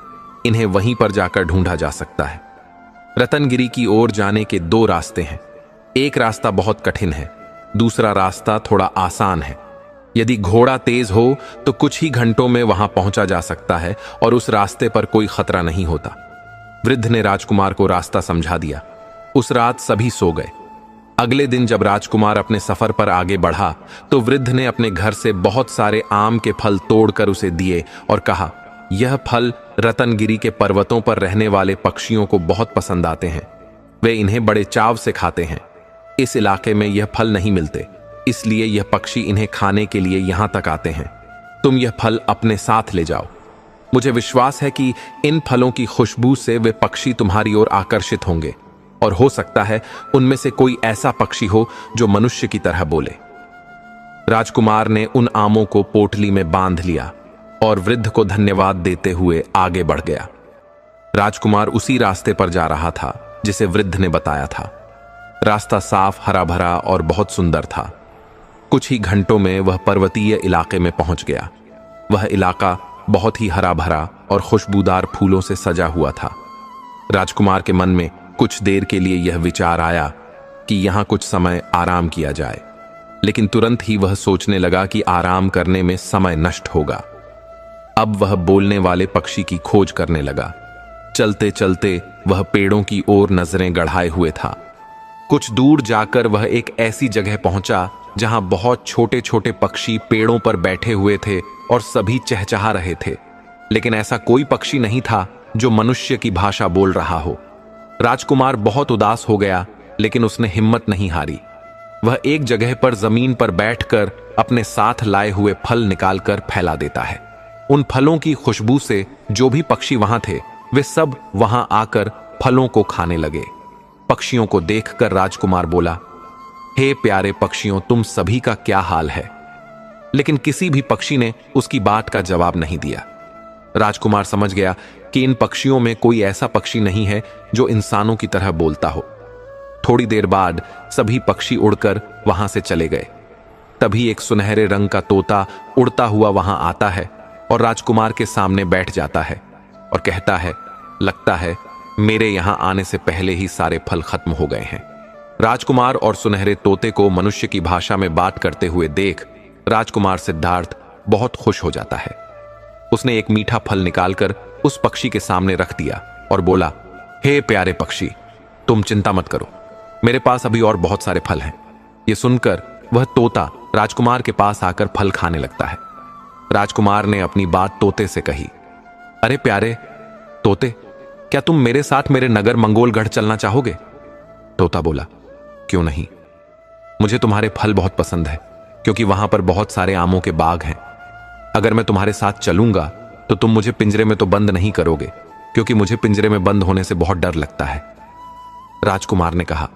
इन्हें वहीं पर जाकर ढूंढा जा सकता है। रतनगिरी की ओर जाने के दो रास्ते हैं। एक रास्ता बहुत कठिन है, दूसरा रास्ता थोड़ा आसान है। यदि घोड़ा तेज हो तो कुछ ही घंटों में वहां पहुंचा जा सकता है और उस रास्ते पर कोई खतरा नहीं होता। वृद्ध ने राजकुमार को रास्ता समझा दिया। उस रात सभी सो गए। अगले दिन जब राजकुमार अपने सफर पर आगे बढ़ा तो वृद्ध ने अपने घर से बहुत सारे आम के फल तोड़कर उसे दिए और कहा, यह फल रतनगिरी के पर्वतों पर रहने वाले पक्षियों को बहुत पसंद आते हैं। वे इन्हें बड़े चाव से खाते हैं। इस इलाके में यह फल नहीं मिलते, इसलिए यह पक्षी इन्हें खाने के लिए यहां तक आते हैं। तुम यह फल अपने साथ ले जाओ। मुझे विश्वास है कि इन फलों की खुशबू से वे पक्षी तुम्हारी ओर आकर्षित होंगे और हो सकता है उनमें से कोई ऐसा पक्षी हो जो मनुष्य की तरह बोले। राजकुमार ने उन आमों को पोटली में बांध लिया और वृद्ध को धन्यवाद देते हुए आगे बढ़ गया। राजकुमार उसी रास्ते पर जा रहा था जिसे वृद्ध ने बताया था। रास्ता साफ, हरा भरा और बहुत सुंदर था। कुछ ही घंटों में वह पर्वतीय इलाके में पहुंच गया। वह इलाका बहुत ही हरा भरा और खुशबूदार फूलों से सजा हुआ था। राजकुमार के मन में कुछ देर के लिए यह विचार आया कि यहां कुछ समय आराम किया जाए, लेकिन तुरंत ही वह सोचने लगा कि आराम करने में समय नष्ट होगा। अब वह बोलने वाले पक्षी की खोज करने लगा। चलते चलते वह पेड़ों की ओर नजरें गड़ाए हुए था। कुछ दूर जाकर वह एक ऐसी जगह पहुंचा जहां बहुत छोटे छोटे पक्षी पेड़ों पर बैठे हुए थे और सभी चहचहा रहे थे, लेकिन ऐसा कोई पक्षी नहीं था जो मनुष्य की भाषा बोल रहा हो। राजकुमार बहुत उदास हो गया, लेकिन उसने हिम्मत नहीं हारी। वह एक जगह पर जमीन पर बैठकर अपने साथ लाए हुए फल निकालकर फैला देता है। उन फलों की खुशबू से जो भी पक्षी वहां थे वे सब वहां आकर फलों को खाने लगे। पक्षियों को देखकर राजकुमार बोला, हे प्यारे पक्षियों, तुम सभी का क्या हाल है? लेकिन किसी भी पक्षी ने उसकी बात का जवाब नहीं दिया। राजकुमार समझ गया कि इन पक्षियों में कोई ऐसा पक्षी नहीं है जो इंसानों की तरह बोलता हो। थोड़ी देर बाद सभी पक्षी उड़कर वहां से चले गए। तभी एक सुनहरे रंग का तोता उड़ता हुआ वहां आता है और राजकुमार के सामने बैठ जाता है और कहता है, लगता है मेरे यहां आने से पहले ही सारे फल खत्म हो गए हैं। राजकुमार और सुनहरे तोते को मनुष्य की भाषा में बात करते हुए देख राजकुमार सिद्धार्थ बहुत खुश हो जाता है। उसने एक मीठा फल निकालकर उस पक्षी के सामने रख दिया और बोला, हे प्यारे पक्षी, तुम चिंता मत करो, मेरे पास अभी और बहुत सारे फल हैं। यह सुनकर वह तोता राजकुमार के पास आकर फल खाने लगता है। राजकुमार ने अपनी बात तोते से कही, अरे प्यारे तोते, क्या तुम मेरे साथ मेरे नगर मंगोलगढ़ चलना चाहोगे? तोता बोला, क्यों नहीं, मुझे तुम्हारे फल बहुत पसंद है, क्योंकि वहां पर बहुत सारे आमों के बाग हैं। अगर मैं तुम्हारे साथ चलूंगा तो तुम मुझे पिंजरे में तो बंद नहीं करोगे, क्योंकि मुझे पिंजरे में बंद होने से बहुत डर लगता है। राजकुमार ने कहा,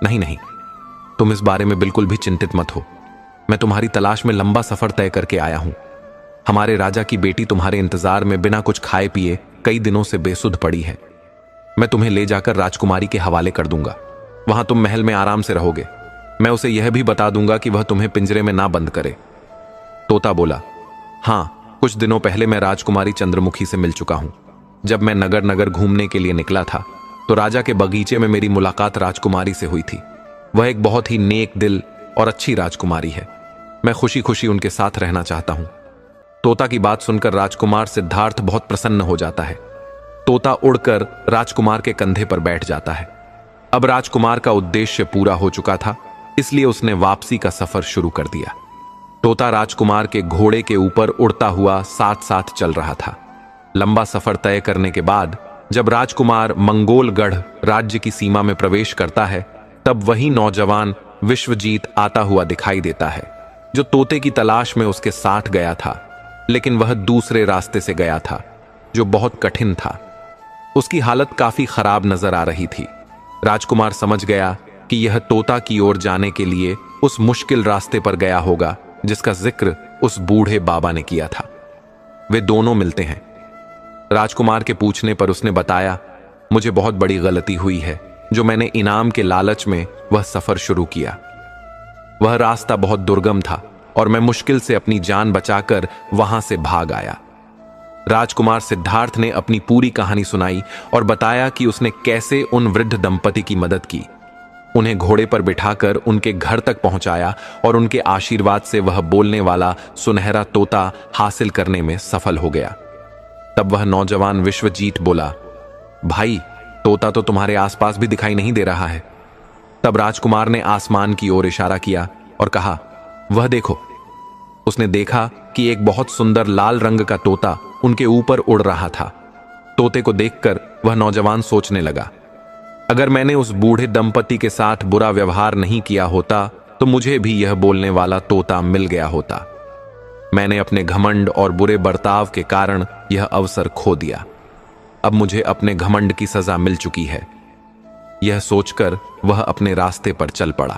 नहीं नहीं, तुम इस बारे में बिल्कुल भी चिंतित मत हो। मैं तुम्हारी तलाश में लंबा सफर तय करके आया हूं। हमारे राजा की बेटी तुम्हारे इंतजार में बिना कुछ खाए पिए कई दिनों से बेसुध पड़ी है। मैं तुम्हें ले जाकर राजकुमारी के हवाले कर दूंगा। वहां तुम महल में आराम से रहोगे। मैं उसे यह भी बता दूंगा कि वह तुम्हें पिंजरे में ना बंद करे। तोता बोला, हाँ, कुछ दिनों पहले मैं राजकुमारी चंद्रमुखी से मिल चुका हूं। जब मैं नगर नगर घूमने के लिए निकला था तो राजा के बगीचे में मेरी मुलाकात राजकुमारी से हुई थी। वह एक बहुत ही नेक दिल और अच्छी राजकुमारी है। मैं खुशी खुशी उनके साथ रहना चाहता हूं। तोता की बात सुनकर राजकुमार सिद्धार्थ बहुत प्रसन्न हो जाता है। तोता उड़कर राजकुमार के कंधे पर बैठ जाता है अब राजकुमार का उद्देश्य पूरा हो चुका था, इसलिए उसने वापसी का सफर शुरू कर दिया। तोता राजकुमार के घोड़े के ऊपर उड़ता हुआ साथ साथ चल रहा था। लंबा सफर तय करने के बाद जब राजकुमार मंगोलगढ़ राज्य की सीमा में प्रवेश करता है, तब वही नौजवान विश्वजीत आता हुआ दिखाई देता है, जो तोते की तलाश में उसके साथ गया था, लेकिन वह दूसरे रास्ते से गया था, जो बहुत कठिन था। उसकी हालत काफी खराब नजर आ रही थी। राजकुमार समझ गया कि यह तोता की ओर जाने के लिए उस मुश्किल रास्ते पर गया होगा जिसका जिक्र उस बूढ़े बाबा ने किया था। वे दोनों मिलते हैं। राजकुमार के पूछने पर उसने बताया, मुझे बहुत बड़ी गलती हुई है जो मैंने इनाम के लालच में वह सफर शुरू किया। वह रास्ता बहुत दुर्गम था और मैं मुश्किल से अपनी जान बचाकर वहां से भाग आया। राजकुमार सिद्धार्थ ने अपनी पूरी कहानी सुनाई और बताया कि उसने कैसे उन वृद्ध दंपति की मदद की, उन्हें घोड़े पर बिठाकर उनके घर तक पहुंचाया और उनके आशीर्वाद से वह बोलने वाला सुनहरा तोता हासिल करने में सफल हो गया। तब वह नौजवान विश्वजीत बोला, भाई, तोता तो तुम्हारे आसपास भी दिखाई नहीं दे रहा है। तब राजकुमार ने आसमान की ओर इशारा किया और कहा, वह देखो। उसने देखा कि एक बहुत सुंदर लाल रंग का तोता उनके ऊपर उड़ रहा था। तोते को देखकर वह नौजवान सोचने लगा, अगर मैंने उस बूढ़े दंपति के साथ बुरा व्यवहार नहीं किया होता तो मुझे भी यह बोलने वाला तोता मिल गया होता। मैंने अपने घमंड और बुरे बर्ताव के कारण यह अवसर खो दिया। अब मुझे अपने घमंड की सजा मिल चुकी है। यह सोचकर वह अपने रास्ते पर चल पड़ा।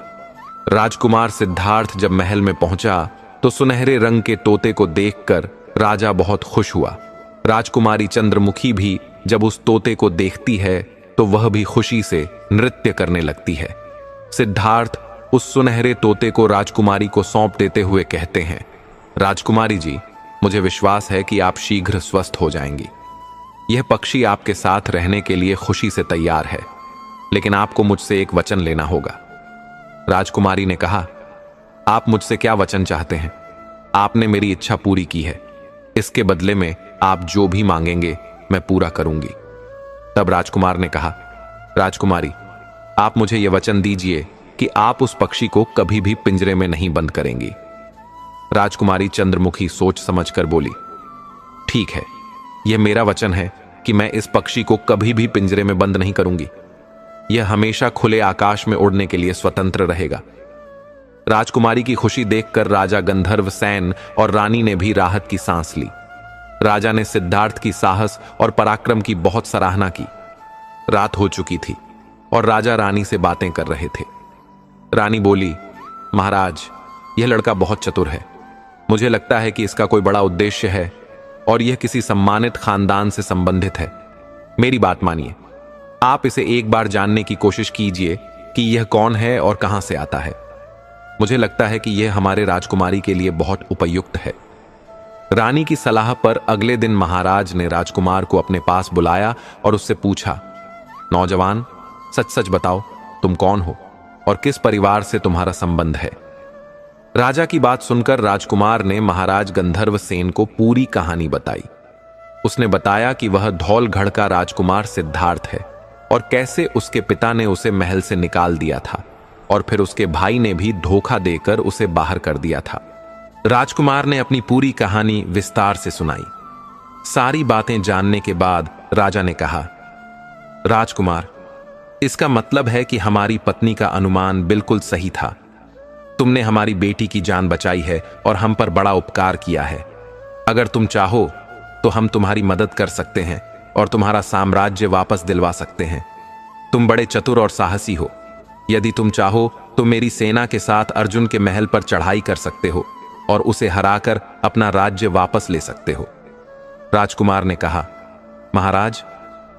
राजकुमार सिद्धार्थ जब महल में पहुंचा तो सुनहरे रंग के तोते को देखकर राजा बहुत खुश हुआ। राजकुमारी चंद्रमुखी भी जब उस तोते को देखती है तो वह भी खुशी से नृत्य करने लगती है। सिद्धार्थ उस सुनहरे तोते को राजकुमारी को सौंप देते हुए कहते हैं, राजकुमारी जी, मुझे विश्वास है कि आप शीघ्र स्वस्थ हो जाएंगी। यह पक्षी आपके साथ रहने के लिए खुशी से तैयार है, लेकिन आपको मुझसे एक वचन लेना होगा। राजकुमारी ने कहा, आप मुझसे क्या वचन चाहते हैं? आपने मेरी इच्छा पूरी की है, इसके बदले में आप जो भी मांगेंगे मैं पूरा करूंगी। तब राजकुमार ने कहा, राजकुमारी, आप मुझे यह वचन दीजिए कि आप उस पक्षी को कभी भी पिंजरे में नहीं बंद करेंगी। राजकुमारी चंद्रमुखी सोच समझकर बोली, ठीक है, यह मेरा वचन है कि मैं इस पक्षी को कभी भी पिंजरे में बंद नहीं करूंगी। यह हमेशा खुले आकाश में उड़ने के लिए स्वतंत्र रहेगा। राजकुमारी की खुशी देखकर राजा गंधर्व सेन और रानी ने भी राहत की सांस ली। राजा ने सिद्धार्थ की साहस और पराक्रम की बहुत सराहना की। रात हो चुकी थी और राजा रानी से बातें कर रहे थे। रानी बोली, महाराज, यह लड़का बहुत चतुर है। मुझे लगता है कि इसका कोई बड़ा उद्देश्य है और यह किसी सम्मानित खानदान से संबंधित है। मेरी बात मानिए, आप इसे एक बार जानने की कोशिश कीजिए कि यह कौन है और कहां से आता है। मुझे लगता है कि यह हमारे राजकुमारी के लिए बहुत उपयुक्त है। रानी की सलाह पर अगले दिन महाराज ने राजकुमार को अपने पास बुलाया और उससे पूछा, नौजवान, सच सच बताओ, तुम कौन हो और किस परिवार से तुम्हारा संबंध है? राजा की बात सुनकर राजकुमार ने महाराज गंधर्व सेन को पूरी कहानी बताई। उसने बताया कि वह धौलगढ़ का राजकुमार सिद्धार्थ है और कैसे उसके पिता ने उसे महल से निकाल दिया था और फिर उसके भाई ने भी धोखा देकर उसे बाहर कर दिया था। राजकुमार ने अपनी पूरी कहानी विस्तार से सुनाई। सारी बातें जानने के बाद राजा ने कहा, राजकुमार, इसका मतलब है कि हमारी पत्नी का अनुमान बिल्कुल सही था। तुमने हमारी बेटी की जान बचाई है और हम पर बड़ा उपकार किया है। अगर तुम चाहो तो हम तुम्हारी मदद कर सकते हैं और तुम्हारा साम्राज्य वापस दिलवा सकते हैं। तुम बड़े चतुर और साहसी हो। यदि तुम चाहो तो मेरी सेना के साथ अर्जुन के महल पर चढ़ाई कर सकते हो और उसे हराकर अपना राज्य वापस ले सकते हो। राजकुमार ने कहा, महाराज,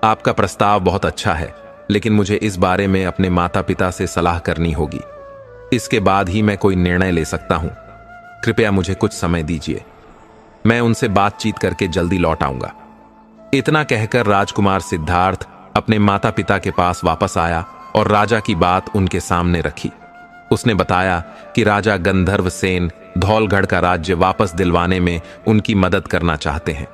आपका प्रस्ताव बहुत अच्छा है, लेकिन मुझे इस बारे में अपने माता पिता से सलाह करनी होगी। इसके बाद ही मैं कोई निर्णय ले सकता हूं। कृपया मुझे कुछ समय दीजिए। मैं उनसे बातचीत करके जल्दी लौट आऊंगा। इतना कहकर राजकुमार सिद्धार्थ अपने माता पिता के पास वापस आया और राजा की बात उनके सामने रखी। उसने बताया कि राजा गंधर्व सेन धौलगढ़ का राज्य वापस दिलवाने में उनकी मदद करना चाहते हैं।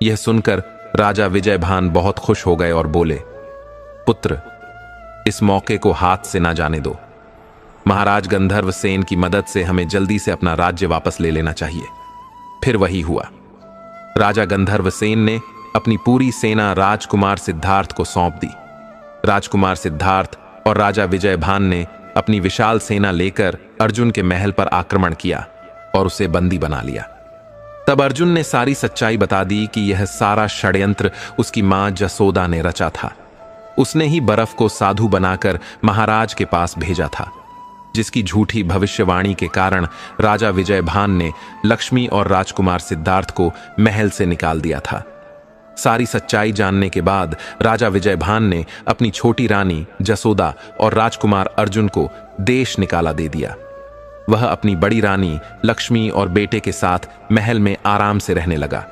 यह सुनकर राजा विजयभान बहुत खुश हो गए और बोले, पुत्र, इस मौके को हाथ से ना जाने दो। महाराज गंधर्व सेन की मदद से हमें जल्दी से अपना राज्य वापस ले लेना चाहिए। फिर वही हुआ। राजा गंधर्व सेन ने अपनी पूरी सेना राजकुमार सिद्धार्थ को सौंप दी। राजकुमार सिद्धार्थ और राजा विजयभान ने अपनी विशाल सेना लेकर अर्जुन के महल पर आक्रमण किया और उसे बंदी बना लिया। तब अर्जुन ने सारी सच्चाई बता दी कि यह सारा षड्यंत्र उसकी मां जसोदा ने रचा था। उसने ही बर्फ को साधु बनाकर महाराज के पास भेजा था, जिसकी झूठी भविष्यवाणी के कारण राजा विजयभान ने लक्ष्मी और राजकुमार सिद्धार्थ को महल से निकाल दिया था। सारी सच्चाई जानने के बाद राजा विजयभान ने अपनी छोटी रानी जसोदा और राजकुमार अर्जुन को देश निकाला दे दिया। वह अपनी बड़ी रानी लक्ष्मी और बेटे के साथ महल में आराम से रहने लगा।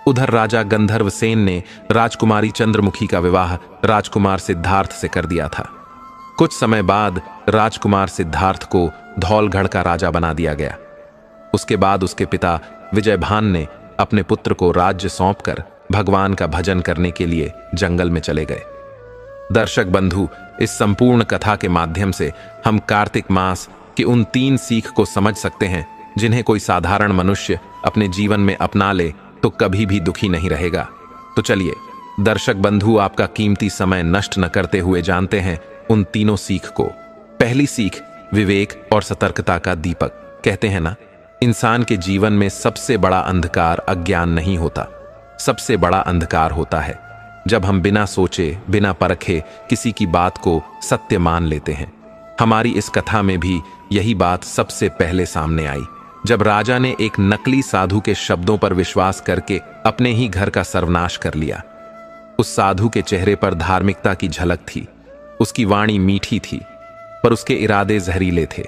उधर राजा गंधर्व सेन ने राजकुमारी चंद्रमुखी का विवाह राजकुमार सिद्धार्थ से कर दिया था। कुछ समय बाद राजकुमार सिद्धार्थ को धौलगढ़ का राजा बना दिया गया। उसके बाद उसके पिता विजयभान ने अपने पुत्र को राज्य सौंपकर भगवान का भजन करने के लिए जंगल में चले गए। दर्शक बंधु, इस संपूर्ण कथा के माध्यम से हम कार्तिक मास की उन 3 सीख को समझ सकते हैं जिन्हें कोई साधारण मनुष्य अपने जीवन में अपना ले तो कभी भी दुखी नहीं रहेगा। तो चलिए दर्शक बंधु, आपका कीमती समय नष्ट न करते हुए जानते हैं उन तीनों सीख को। पहली सीख, विवेक और सतर्कता का दीपक। कहते हैं ना, इंसान के जीवन में सबसे बड़ा अंधकार अज्ञान नहीं होता, सबसे बड़ा अंधकार होता है जब हम बिना सोचे बिना परखे किसी की बात को सत्य मान लेते हैं। हमारी इस कथा में भी यही बात सबसे पहले सामने आई, जब राजा ने एक नकली साधु के शब्दों पर विश्वास करके अपने ही घर का सर्वनाश कर लिया। उस साधु के चेहरे पर धार्मिकता की झलक थी, उसकी वाणी मीठी थी, पर उसके इरादे जहरीले थे।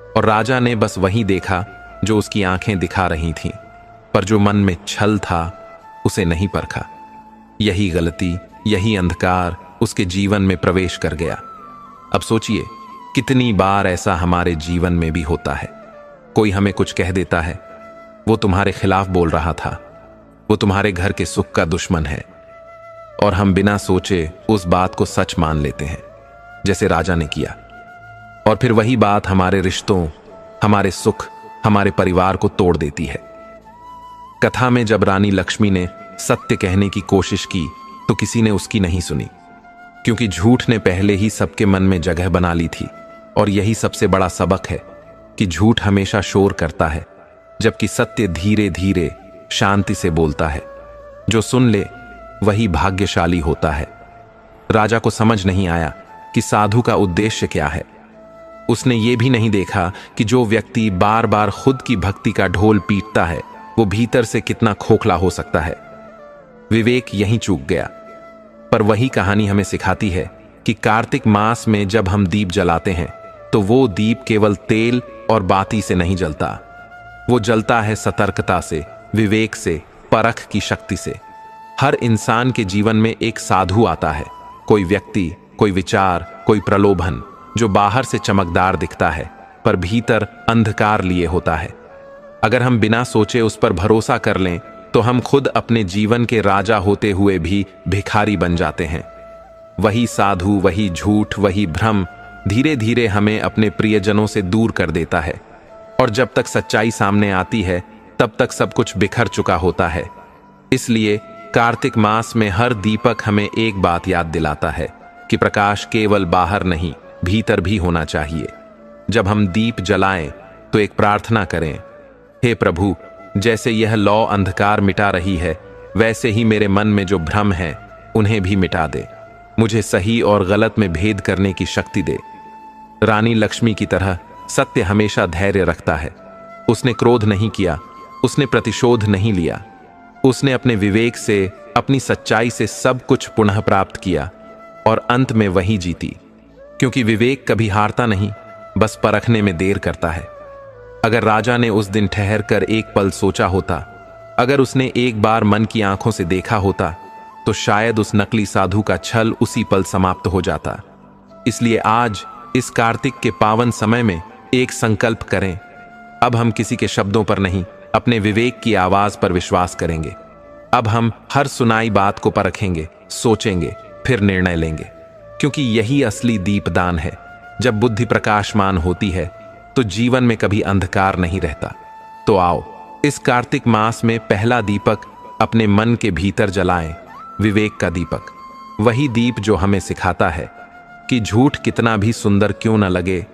और राजा ने बस वही देखा जो उसकी आंखें दिखा रही थीं, पर जो मन में छल था उसे नहीं परखा। यही गलती, यही अंधकार उसके जीवन में प्रवेश कर गया। अब सोचिए, कितनी बार ऐसा हमारे जीवन में भी होता है। कोई हमें कुछ कह देता है, वो तुम्हारे खिलाफ बोल रहा था, वो तुम्हारे घर के सुख का दुश्मन है, और हम बिना सोचे उस बात को सच मान लेते हैं, जैसे राजा ने किया। और फिर वही बात हमारे रिश्तों, हमारे सुख, हमारे परिवार को तोड़ देती है। कथा में जब रानी लक्ष्मी ने सत्य कहने की कोशिश की तो किसी ने उसकी नहीं सुनी, क्योंकि झूठ ने पहले ही सबके मन में जगह बना ली थी। और यही सबसे बड़ा सबक है कि झूठ हमेशा शोर करता है, जबकि सत्य धीरे धीरे शांति से बोलता है। जो सुन ले वही भाग्यशाली होता है। राजा को समझ नहीं आया कि साधु का उद्देश्य क्या है। उसने ये भी नहीं देखा कि जो व्यक्ति बार बार खुद की भक्ति का ढोल पीटता है वो भीतर से कितना खोखला हो सकता है। विवेक यहीं चूक गया। पर वही कहानी हमें सिखाती है कि कार्तिक मास में जब हम दीप जलाते हैं तो वो दीप केवल तेल और बाती से नहीं जलता, वो जलता है सतर्कता से, विवेक से, परख की शक्ति से। हर इंसान के जीवन में एक साधु आता है, कोई व्यक्ति, कोई विचार, कोई प्रलोभन, जो बाहर से चमकदार दिखता है पर भीतर अंधकार लिए होता है। अगर हम बिना सोचे उस पर भरोसा कर लें तो हम खुद अपने जीवन के राजा होते हुए भी भिखारी बन जाते हैं। वही साधु, वही झूठ, वही भ्रम धीरे धीरे हमें अपने प्रियजनों से दूर कर देता है। और जब तक सच्चाई सामने आती है तब तक सब कुछ बिखर चुका होता है। इसलिए कार्तिक मास में हर दीपक हमें एक बात याद दिलाता है कि प्रकाश केवल बाहर नहीं, भीतर भी होना चाहिए। जब हम दीप जलाएं तो एक प्रार्थना करें, हे प्रभु, जैसे यह लौ अंधकार मिटा रही है वैसे ही मेरे मन में जो भ्रम है उन्हें भी मिटा दे। मुझे सही और गलत में भेद करने की शक्ति दे। रानी लक्ष्मी की तरह सत्य हमेशा धैर्य रखता है। उसने क्रोध नहीं किया, उसने प्रतिशोध नहीं लिया। उसने अपने विवेक से, अपनी सच्चाई से सब कुछ पुनः प्राप्त किया और अंत में वही जीती। क्योंकि विवेक कभी हारता नहीं, बस परखने में देर करता है। अगर राजा ने उस दिन ठहर कर एक पल सोचा होता, अगर उसने एक बार मन की आंखों से देखा होता, तो शायद उस नकली साधु का छल उसी पल समाप्त हो जाता। इसलिए आज इस कार्तिक के पावन समय में एक संकल्प करें। अब हम किसी के शब्दों पर नहीं, अपने विवेक की आवाज पर विश्वास करेंगे। अब हम हर सुनाई बात को परखेंगे, सोचेंगे, फिर निर्णय लेंगे। क्योंकि यही असली दीपदान है। जब बुद्धि प्रकाशमान होती है तो जीवन में कभी अंधकार नहीं रहता। तो आओ, इस कार्तिक मास में पहला दीपक अपने मन के भीतर जलाएं, विवेक का दीपक। वही दीप जो हमें सिखाता है कि झूठ कितना भी सुंदर क्यों न लगे,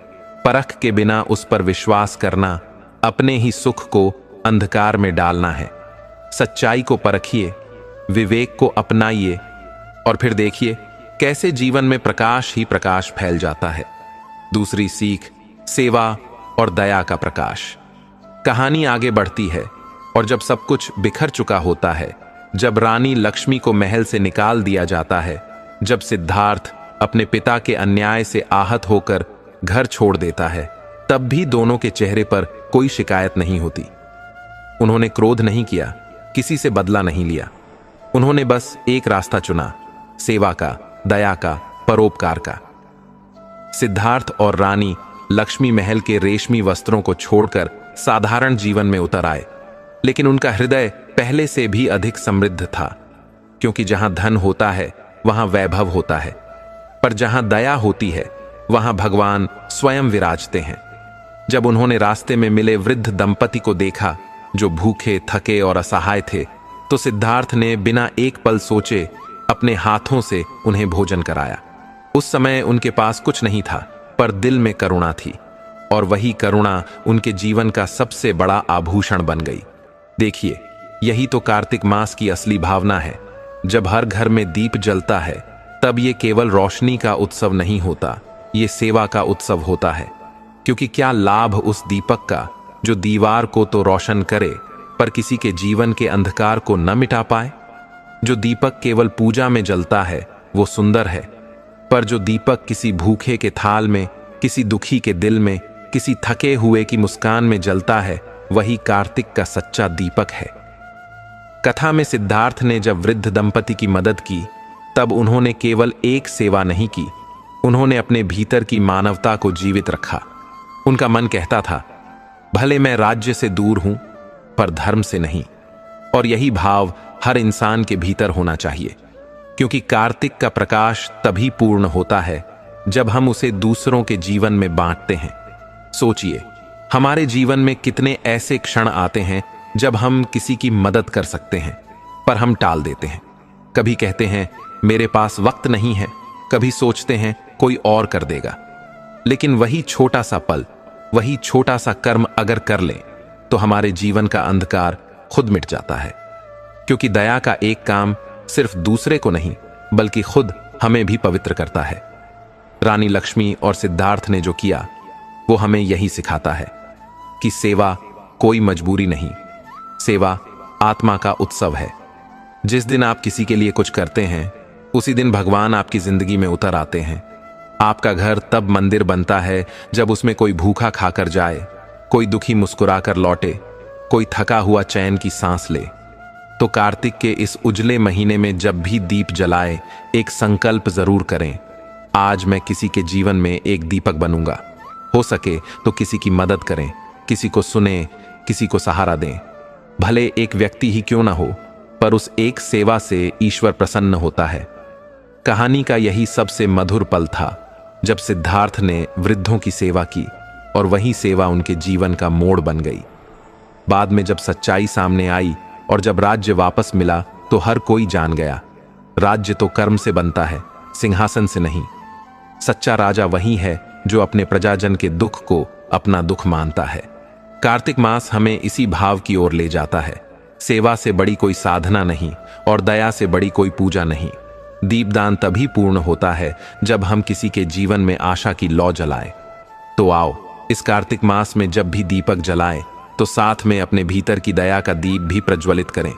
परख के बिना उस पर विश्वास करना अपने ही सुख को अंधकार में डालना है। सच्चाई को परखिए, विवेक को अपनाइए और फिर देखिए कैसे जीवन में प्रकाश ही प्रकाश फैल जाता है। दूसरी सीख, सेवा और दया का प्रकाश। कहानी आगे बढ़ती है और जब सब कुछ बिखर चुका होता है, जब रानी लक्ष्मी को महल से निकाल दिया जाता है, जब सिद्धार्थ अपने पिता के अन्याय से आहत होकर घर छोड़ देता है, तब भी दोनों के चेहरे पर कोई शिकायत नहीं होती। उन्होंने क्रोध नहीं किया, किसी से बदला नहीं लिया। उन्होंने बस एक रास्ता चुना, सेवा का, दया का, परोपकार का। सिद्धार्थ और रानी लक्ष्मी महल के रेशमी वस्त्रों को छोड़कर साधारण जीवन में उतर आए, लेकिन उनका हृदय पहले से भी अधिक समृद्ध था, क्योंकि जहां धन होता है वहां वैभव होता है, पर जहां दया होती है वहां भगवान स्वयं विराजते हैं। जब उन्होंने रास्ते में मिले वृद्ध दंपति को देखा जो भूखे, थके और असहाय थे, तो सिद्धार्थ ने बिना एक पल सोचे अपने हाथों से उन्हें भोजन कराया। उस समय उनके पास कुछ नहीं था, पर दिल में करुणा थी, और वही करुणा उनके जीवन का सबसे बड़ा आभूषण बन गई। देखिए, यही तो कार्तिक मास की असली भावना है। जब हर घर में दीप जलता है, तब ये केवल रोशनी का उत्सव नहीं होता, ये सेवा का उत्सव होता है। क्योंकि क्या लाभ उस दीपक का जो दीवार को तो रोशन करे, पर किसी के जीवन के अंधकार को न मिटा पाए। जो दीपक केवल पूजा में जलता है वो सुंदर है, पर जो दीपक किसी भूखे के थाल में, किसी दुखी के दिल में, किसी थके हुए की मुस्कान में जलता है, वही कार्तिक का सच्चा दीपक है। कथा में सिद्धार्थ ने जब वृद्ध दंपति की मदद की, तब उन्होंने केवल एक सेवा नहीं की, उन्होंने अपने भीतर की मानवता को जीवित रखा। उनका मन कहता था, भले मैं राज्य से दूर हूं, पर धर्म से नहीं। और यही भाव हर इंसान के भीतर होना चाहिए, क्योंकि कार्तिक का प्रकाश तभी पूर्ण होता है जब हम उसे दूसरों के जीवन में बांटते हैं। सोचिए, हमारे जीवन में कितने ऐसे क्षण आते हैं जब हम किसी की मदद कर सकते हैं, पर हम टाल देते हैं। कभी कहते हैं मेरे पास वक्त नहीं है, कभी सोचते हैं कोई और कर देगा। लेकिन वही छोटा सा पल, वही छोटा सा कर्म अगर कर लें, तो हमारे जीवन का अंधकार खुद मिट जाता है। क्योंकि दया का एक काम सिर्फ दूसरे को नहीं, बल्कि खुद हमें भी पवित्र करता है। रानी लक्ष्मी और सिद्धार्थ ने जो किया, वो हमें यही सिखाता है कि सेवा कोई मजबूरी नहीं, सेवा आत्मा का उत्सव है। जिस दिन आप किसी के लिए कुछ करते हैं, उसी दिन भगवान आपकी जिंदगी में उतर आते हैं। आपका घर तब मंदिर बनता है जब उसमें कोई भूखा खाकर जाए, कोई दुखी मुस्कुराकर लौटे, कोई थका हुआ चैन की सांस ले। तो कार्तिक के इस उजले महीने में जब भी दीप जलाए, एक संकल्प जरूर करें, आज मैं किसी के जीवन में एक दीपक बनूंगा। हो सके तो किसी की मदद करें, किसी को सुने, किसी को सहारा दें। भले एक व्यक्ति ही क्यों ना हो, पर उस एक सेवा से ईश्वर प्रसन्न होता है। कहानी का यही सबसे मधुर पल था जब सिद्धार्थ ने वृद्धों की सेवा की, और वही सेवा उनके जीवन का मोड़ बन गई। बाद में जब सच्चाई सामने आई और जब राज्य वापस मिला, तो हर कोई जान गया, राज्य तो कर्म से बनता है, सिंहासन से नहीं। सच्चा राजा वही है जो अपने प्रजाजन के दुख को अपना दुख मानता है। कार्तिक मास हमें इसी भाव की ओर ले जाता है। सेवा से बड़ी कोई साधना नहीं और दया से बड़ी कोई पूजा नहीं। दीपदान तभी पूर्ण होता है जब हम किसी के जीवन में आशा की लौ जलाएं। तो आओ, इस कार्तिक मास में जब भी दीपक जलाएं, तो साथ में अपने भीतर की दया का दीप भी प्रज्वलित करें।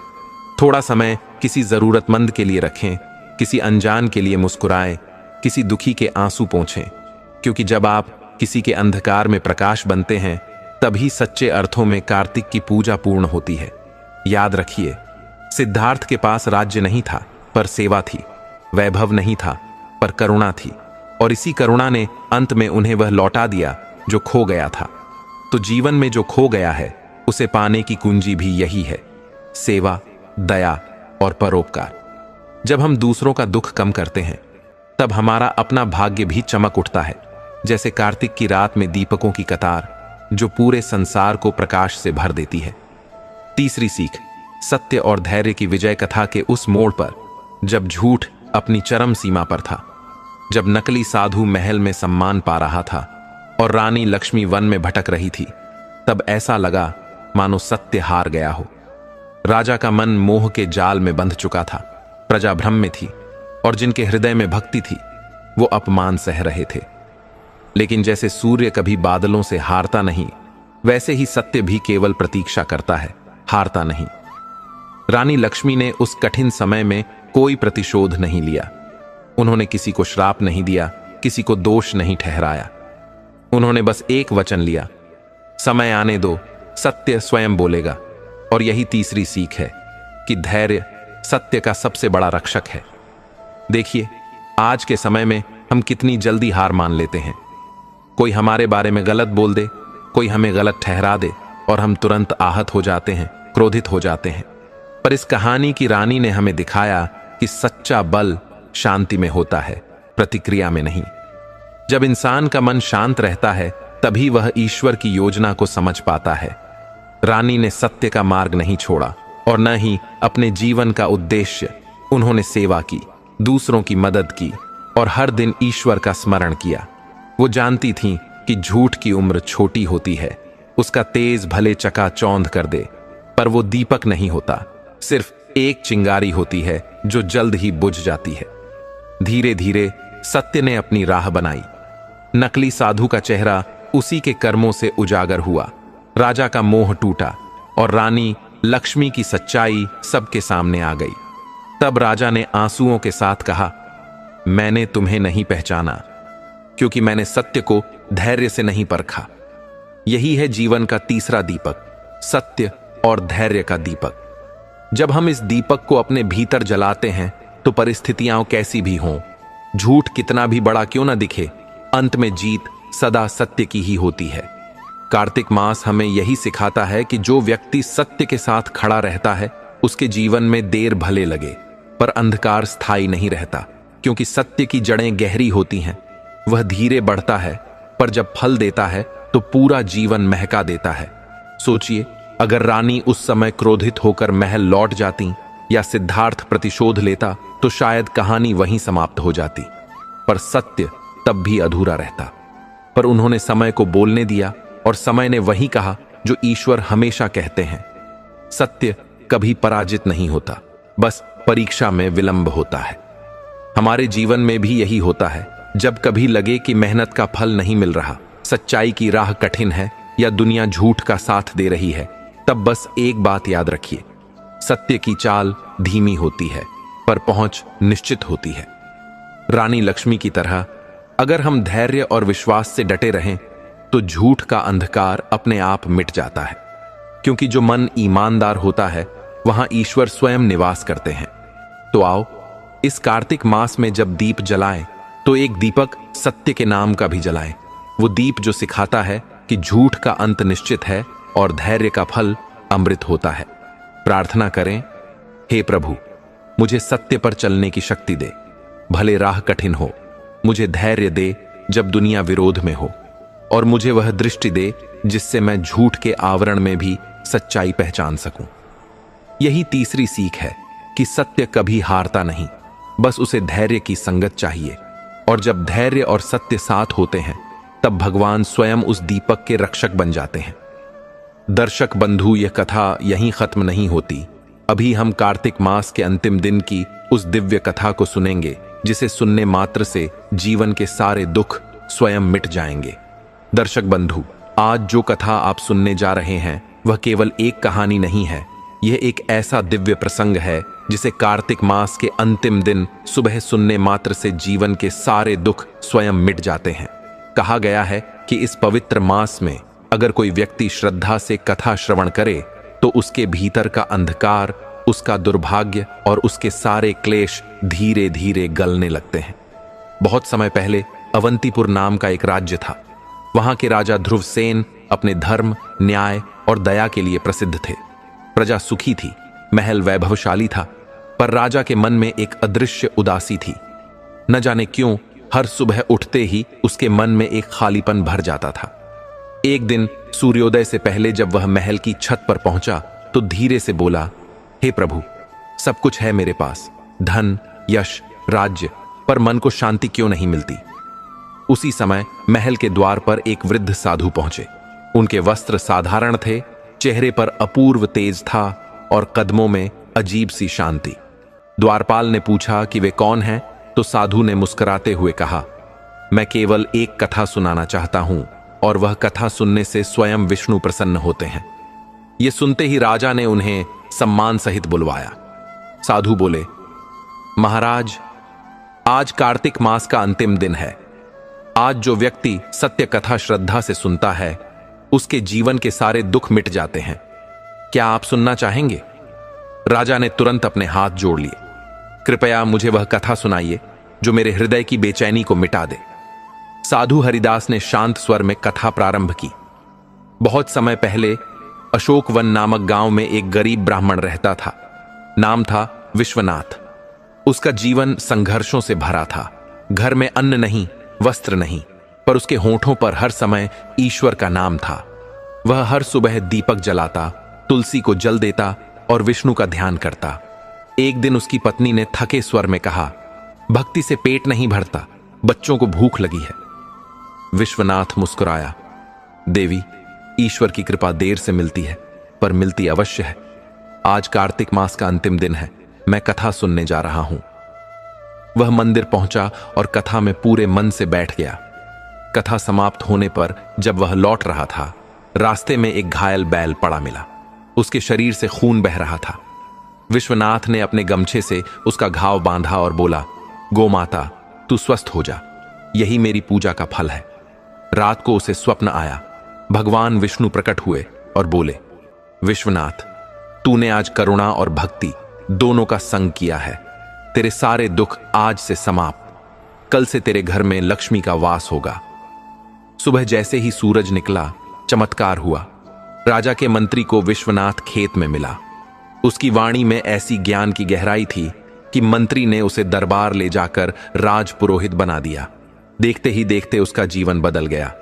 थोड़ा समय किसी जरूरतमंद के लिए रखें, किसी अनजान के लिए मुस्कुराएं, किसी दुखी के आंसू पोंछें। क्योंकि जब आप किसी के अंधकार में प्रकाश बनते हैं, तभी सच्चे अर्थों में कार्तिक की पूजा पूर्ण होती है। याद रखिए, सिद्धार्थ के पास राज्य नहीं था, पर सेवा थी। वैभव नहीं था, पर करुणा थी, और इसी करुणा ने अंत में उन्हें वह लौटा दिया जो खो गया था। तो जीवन में जो खो गया है, उसे पाने की कुंजी भी यही है, सेवा, दया और परोपकार। जब हम दूसरों का दुख कम करते हैं, तब हमारा अपना भाग्य भी चमक उठता है, जैसे कार्तिक की रात में दीपकों की कतार जो पूरे संसार को प्रकाश से भर देती है। तीसरी सीख, सत्य और धैर्य की विजय कथा के उस मोड़ पर, जब झूठ अपनी चरम सीमा पर था, जब नकली साधु महल में सम्मान पा रहा था और रानी लक्ष्मी वन में भटक रही थी, तब ऐसा लगा मानो सत्य हार गया हो। राजा का मन मोह के जाल में बंध चुका था, प्रजा भ्रम में थी और जिनके हृदय में भक्ति थी वो अपमान सह रहे थे। लेकिन जैसे सूर्य कभी बादलों से हारता नहीं, वैसे ही सत्य भी केवल प्रतीक्षा करता है, हारता नहीं। रानी लक्ष्मी ने उस कठिन समय में कोई प्रतिशोध नहीं लिया। उन्होंने किसी को श्राप नहीं दिया, किसी को दोष नहीं ठहराया। उन्होंने बस एक वचन लिया, समय आने दो, सत्य स्वयं बोलेगा। और यही तीसरी सीख है कि धैर्य सत्य का सबसे बड़ा रक्षक है। देखिए, आज के समय में हम कितनी जल्दी हार मान लेते हैं। कोई हमारे बारे में गलत बोल दे, कोई हमें गलत ठहरा दे और हम तुरंत आहत हो जाते हैं, क्रोधित हो जाते हैं। पर इस कहानी की रानी ने हमें दिखाया कि सच्चा बल शांति में होता है, प्रतिक्रिया में नहीं। जब इंसान का मन शांत रहता है, तभी वह ईश्वर की योजना को समझ पाता है। रानी ने सत्य का मार्ग नहीं छोड़ा और न ही अपने जीवन का उद्देश्य। उन्होंने सेवा की, दूसरों की मदद की और हर दिन ईश्वर का स्मरण किया। वो जानती थीं कि झूठ की उम्र छोटी होती है, उसका तेज भले चकाचौंध कर दे, पर वो दीपक नहीं होता, सिर्फ एक चिंगारी होती है जो जल्द ही बुझ जाती है। धीरे धीरे सत्य ने अपनी राह बनाई। नकली साधु का चेहरा उसी के कर्मों से उजागर हुआ। राजा का मोह टूटा और रानी लक्ष्मी की सच्चाई सबके सामने आ गई। तब राजा ने आंसुओं के साथ कहा, मैंने तुम्हें नहीं पहचाना क्योंकि मैंने सत्य को धैर्य से नहीं परखा। यही है जीवन का तीसरा दीपक, सत्य और धैर्य का दीपक। जब हम इस दीपक को अपने भीतर जलाते हैं तो परिस्थितियां कैसी भी हों, झूठ कितना भी बड़ा क्यों ना दिखे, अंत में जीत सदा सत्य की ही होती है। कार्तिक मास हमें यही सिखाता है कि जो व्यक्ति सत्य के साथ खड़ा रहता है, उसके जीवन में देर भले लगे पर अंधकार स्थायी नहीं रहता, क्योंकि सत्य की जड़ें गहरी होती हैं। वह धीरे बढ़ता है पर जब फल देता है तो पूरा जीवन महका देता है। सोचिए, अगर रानी उस समय क्रोधित होकर महल लौट जाती या सिद्धार्थ प्रतिशोध लेता तो शायद कहानी वहीं समाप्त हो जाती, पर सत्य तब भी अधूरा रहता। पर उन्होंने समय को बोलने दिया और समय ने वही कहा जो ईश्वर हमेशा कहते हैं, सत्य कभी पराजित नहीं होता, बस परीक्षा में विलंब होता है। हमारे जीवन में भी यही होता है। जब कभी लगे कि मेहनत का फल नहीं मिल रहा, सच्चाई की राह कठिन है या दुनिया झूठ का साथ दे रही है, तब बस एक बात याद रखिए, सत्य की चाल धीमी होती है पर पहुंच निश्चित होती है। रानी लक्ष्मी की तरह अगर हम धैर्य और विश्वास से डटे रहें तो झूठ का अंधकार अपने आप मिट जाता है, क्योंकि जो मन ईमानदार होता है वहां ईश्वर स्वयं निवास करते हैं। तो आओ, इस कार्तिक मास में जब दीप जलाएं तो एक दीपक सत्य के नाम का भी जलाएं, वो दीप जो सिखाता है कि झूठ का अंत निश्चित है और धैर्य का फल अमृत होता है। प्रार्थना करें, हे प्रभु, मुझे सत्य पर चलने की शक्ति दे, भले राह कठिन हो, मुझे धैर्य दे जब दुनिया विरोध में हो, और मुझे वह दृष्टि दे जिससे मैं झूठ के आवरण में भी सच्चाई पहचान सकूं। यही तीसरी सीख है कि सत्य कभी हारता नहीं, बस उसे धैर्य की संगत चाहिए। और जब धैर्य और सत्य साथ होते हैं तब भगवान स्वयं उस दीपक के रक्षक बन जाते हैं। दर्शक बंधु, यह कथा यहीं खत्म नहीं होती। अभी हम कार्तिक मास के अंतिम दिन की उस दिव्य कथा को सुनेंगे जिसे सुनने मात्र से जीवन के सारे दुख स्वयं मिट जाएंगे। दर्शक बंधु, आज जो कथा आप सुनने जा रहे हैं वह केवल एक कहानी नहीं है, यह एक ऐसा दिव्य प्रसंग है जिसे कार्तिक मास के अंतिम दिन सुबह सुनने मात्र से जीवन के सारे दुख स्वयं मिट जाते हैं। कहा गया है कि इस पवित्र मास में अगर कोई व्यक्ति श्रद्धा से कथा श्रवण करे तो उसके भीतर का अंधकार, उसका दुर्भाग्य और उसके सारे क्लेश धीरे धीरे गलने लगते हैं। बहुत समय पहले अवंतीपुर नाम का एक राज्य था। वहां के राजा ध्रुवसेन अपने धर्म, न्याय और दया के लिए प्रसिद्ध थे। प्रजा सुखी थी, महल वैभवशाली था, पर राजा के मन में एक अदृश्य उदासी थी। न जाने क्यों हर सुबह उठते ही उसके मन में एक खालीपन भर जाता था। एक दिन सूर्योदय से पहले जब वह महल की छत पर पहुंचा तो धीरे से बोला, हे प्रभु, सब कुछ है मेरे पास, धन, यश, राज्य, पर मन को शांति क्यों नहीं मिलती। उसी समय महल के द्वार पर एक वृद्ध साधु पहुंचे। उनके वस्त्र साधारण थे, चेहरे पर अपूर्व तेज था और कदमों में अजीब सी शांति। द्वारपाल ने पूछा कि वे कौन हैं, तो साधु ने मुस्कुराते हुए कहा, मैं केवल एक कथा सुनाना चाहता हूं और वह कथा सुनने से स्वयं विष्णु प्रसन्न होते हैं। यह सुनते ही राजा ने उन्हें सम्मान सहित बुलवाया। साधु बोले, महाराज, आज कार्तिक मास का अंतिम दिन है। आज जो व्यक्ति सत्य कथा श्रद्धा से सुनता है उसके जीवन के सारे दुख मिट जाते हैं। क्या आप सुनना चाहेंगे? राजा ने तुरंत अपने हाथ जोड़ लिए। कृपया मुझे वह कथा सुनाइए जो मेरे हृदय की बेचैनी को मिटा दे। साधु हरिदास ने शांत स्वर में कथा प्रारंभ की। बहुत समय पहले अशोकवन नामक गांव में एक गरीब ब्राह्मण रहता था। नाम था विश्वनाथ। उसका जीवन संघर्षों से भरा था। घर में अन्न नहीं, वस्त्र नहीं, पर उसके होठों पर हर समय ईश्वर का नाम था। वह हर सुबह दीपक जलाता, तुलसी को जल देता और विष्णु का ध्यान करता। एक दिन उसकी पत्नी ने थके स्वर में कहा, भक्ति से पेट नहीं भरता, बच्चों को भूख लगी है। विश्वनाथ मुस्कुराया, देवी, ईश्वर की कृपा देर से मिलती है पर मिलती अवश्य है। आज कार्तिक मास का अंतिम दिन है, मैं कथा सुनने जा रहा हूं। वह मंदिर पहुंचा और कथा में पूरे मन से बैठ गया। कथा समाप्त होने पर जब वह लौट रहा था, रास्ते में एक घायल बैल पड़ा मिला। उसके शरीर से खून बह रहा था। विश्वनाथ ने अपने गमछे से उसका घाव बांधा और बोला, गोमाता, तू स्वस्थ हो जा, यही मेरी पूजा का फल है। रात को उसे स्वप्न आया। भगवान विष्णु प्रकट हुए और बोले, विश्वनाथ, तूने आज करुणा और भक्ति दोनों का संग किया है। तेरे सारे दुख आज से समाप्त। कल से तेरे घर में लक्ष्मी का वास होगा। सुबह जैसे ही सूरज निकला, चमत्कार हुआ। राजा के मंत्री को विश्वनाथ खेत में मिला। उसकी वाणी में ऐसी ज्ञान की गहराई थी कि मंत्री ने उसे दरबार ले जाकर राज पुरोहित बना दिया। देखते ही देखते उसका जीवन बदल गया।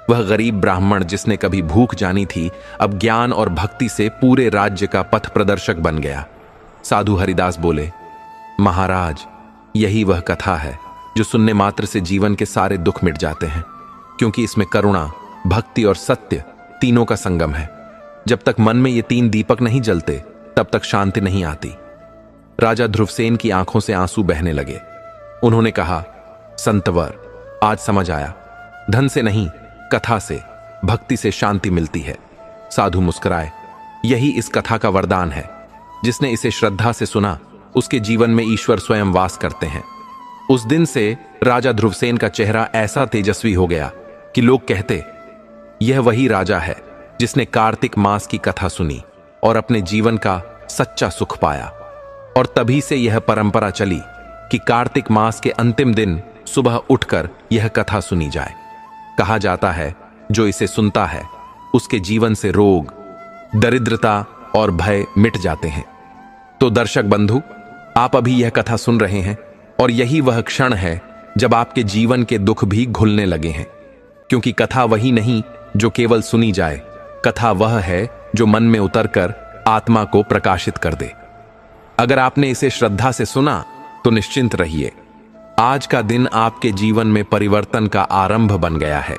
वह गरीब ब्राह्मण जिसने कभी भूख जानी थी, अब ज्ञान और भक्ति से पूरे राज्य का पथ प्रदर्शक बन गया। साधु हरिदास बोले, महाराज, यही वह कथा है जो सुनने मात्र से जीवन के सारे दुख मिट जाते हैं, क्योंकि इसमें करुणा, भक्ति और सत्य तीनों का संगम है। जब तक मन में ये तीन दीपक नहीं जलते तब तक शांति नहीं आती। राजा ध्रुवसेन की आंखों से आंसू बहने लगे। उन्होंने कहा, संतवर, आज समझ आया, धन से नहीं, कथा से, भक्ति से शांति मिलती है। साधु मुस्कुराए। यही इस कथा का वरदान है। जिसने इसे श्रद्धा से सुना, उसके जीवन में ईश्वर स्वयं वास करते हैं। उस दिन से राजा ध्रुवसेन का चेहरा ऐसा तेजस्वी हो गया कि लोग कहते, यह वही राजा है जिसने कार्तिक मास की कथा सुनी और अपने जीवन का सच्चा सुख पाया। और तभी से यह परंपरा चली कि कार्तिक मास के अंतिम दिन सुबह उठकर यह कथा सुनी जाए। कहा जाता है, जो इसे सुनता है उसके जीवन से रोग, दरिद्रता और भय मिट जाते हैं। तो दर्शक बंधु, आप अभी यह कथा सुन रहे हैं और यही वह क्षण है जब आपके जीवन के दुख भी घुलने लगे हैं। क्योंकि कथा वही नहीं जो केवल सुनी जाए, कथा वह है जो मन में उतरकर आत्मा को प्रकाशित कर दे। अगर आपने इसे श्रद्धा से सुना तो निश्चिंत रहिए, आज का दिन आपके जीवन में परिवर्तन का आरंभ बन गया है।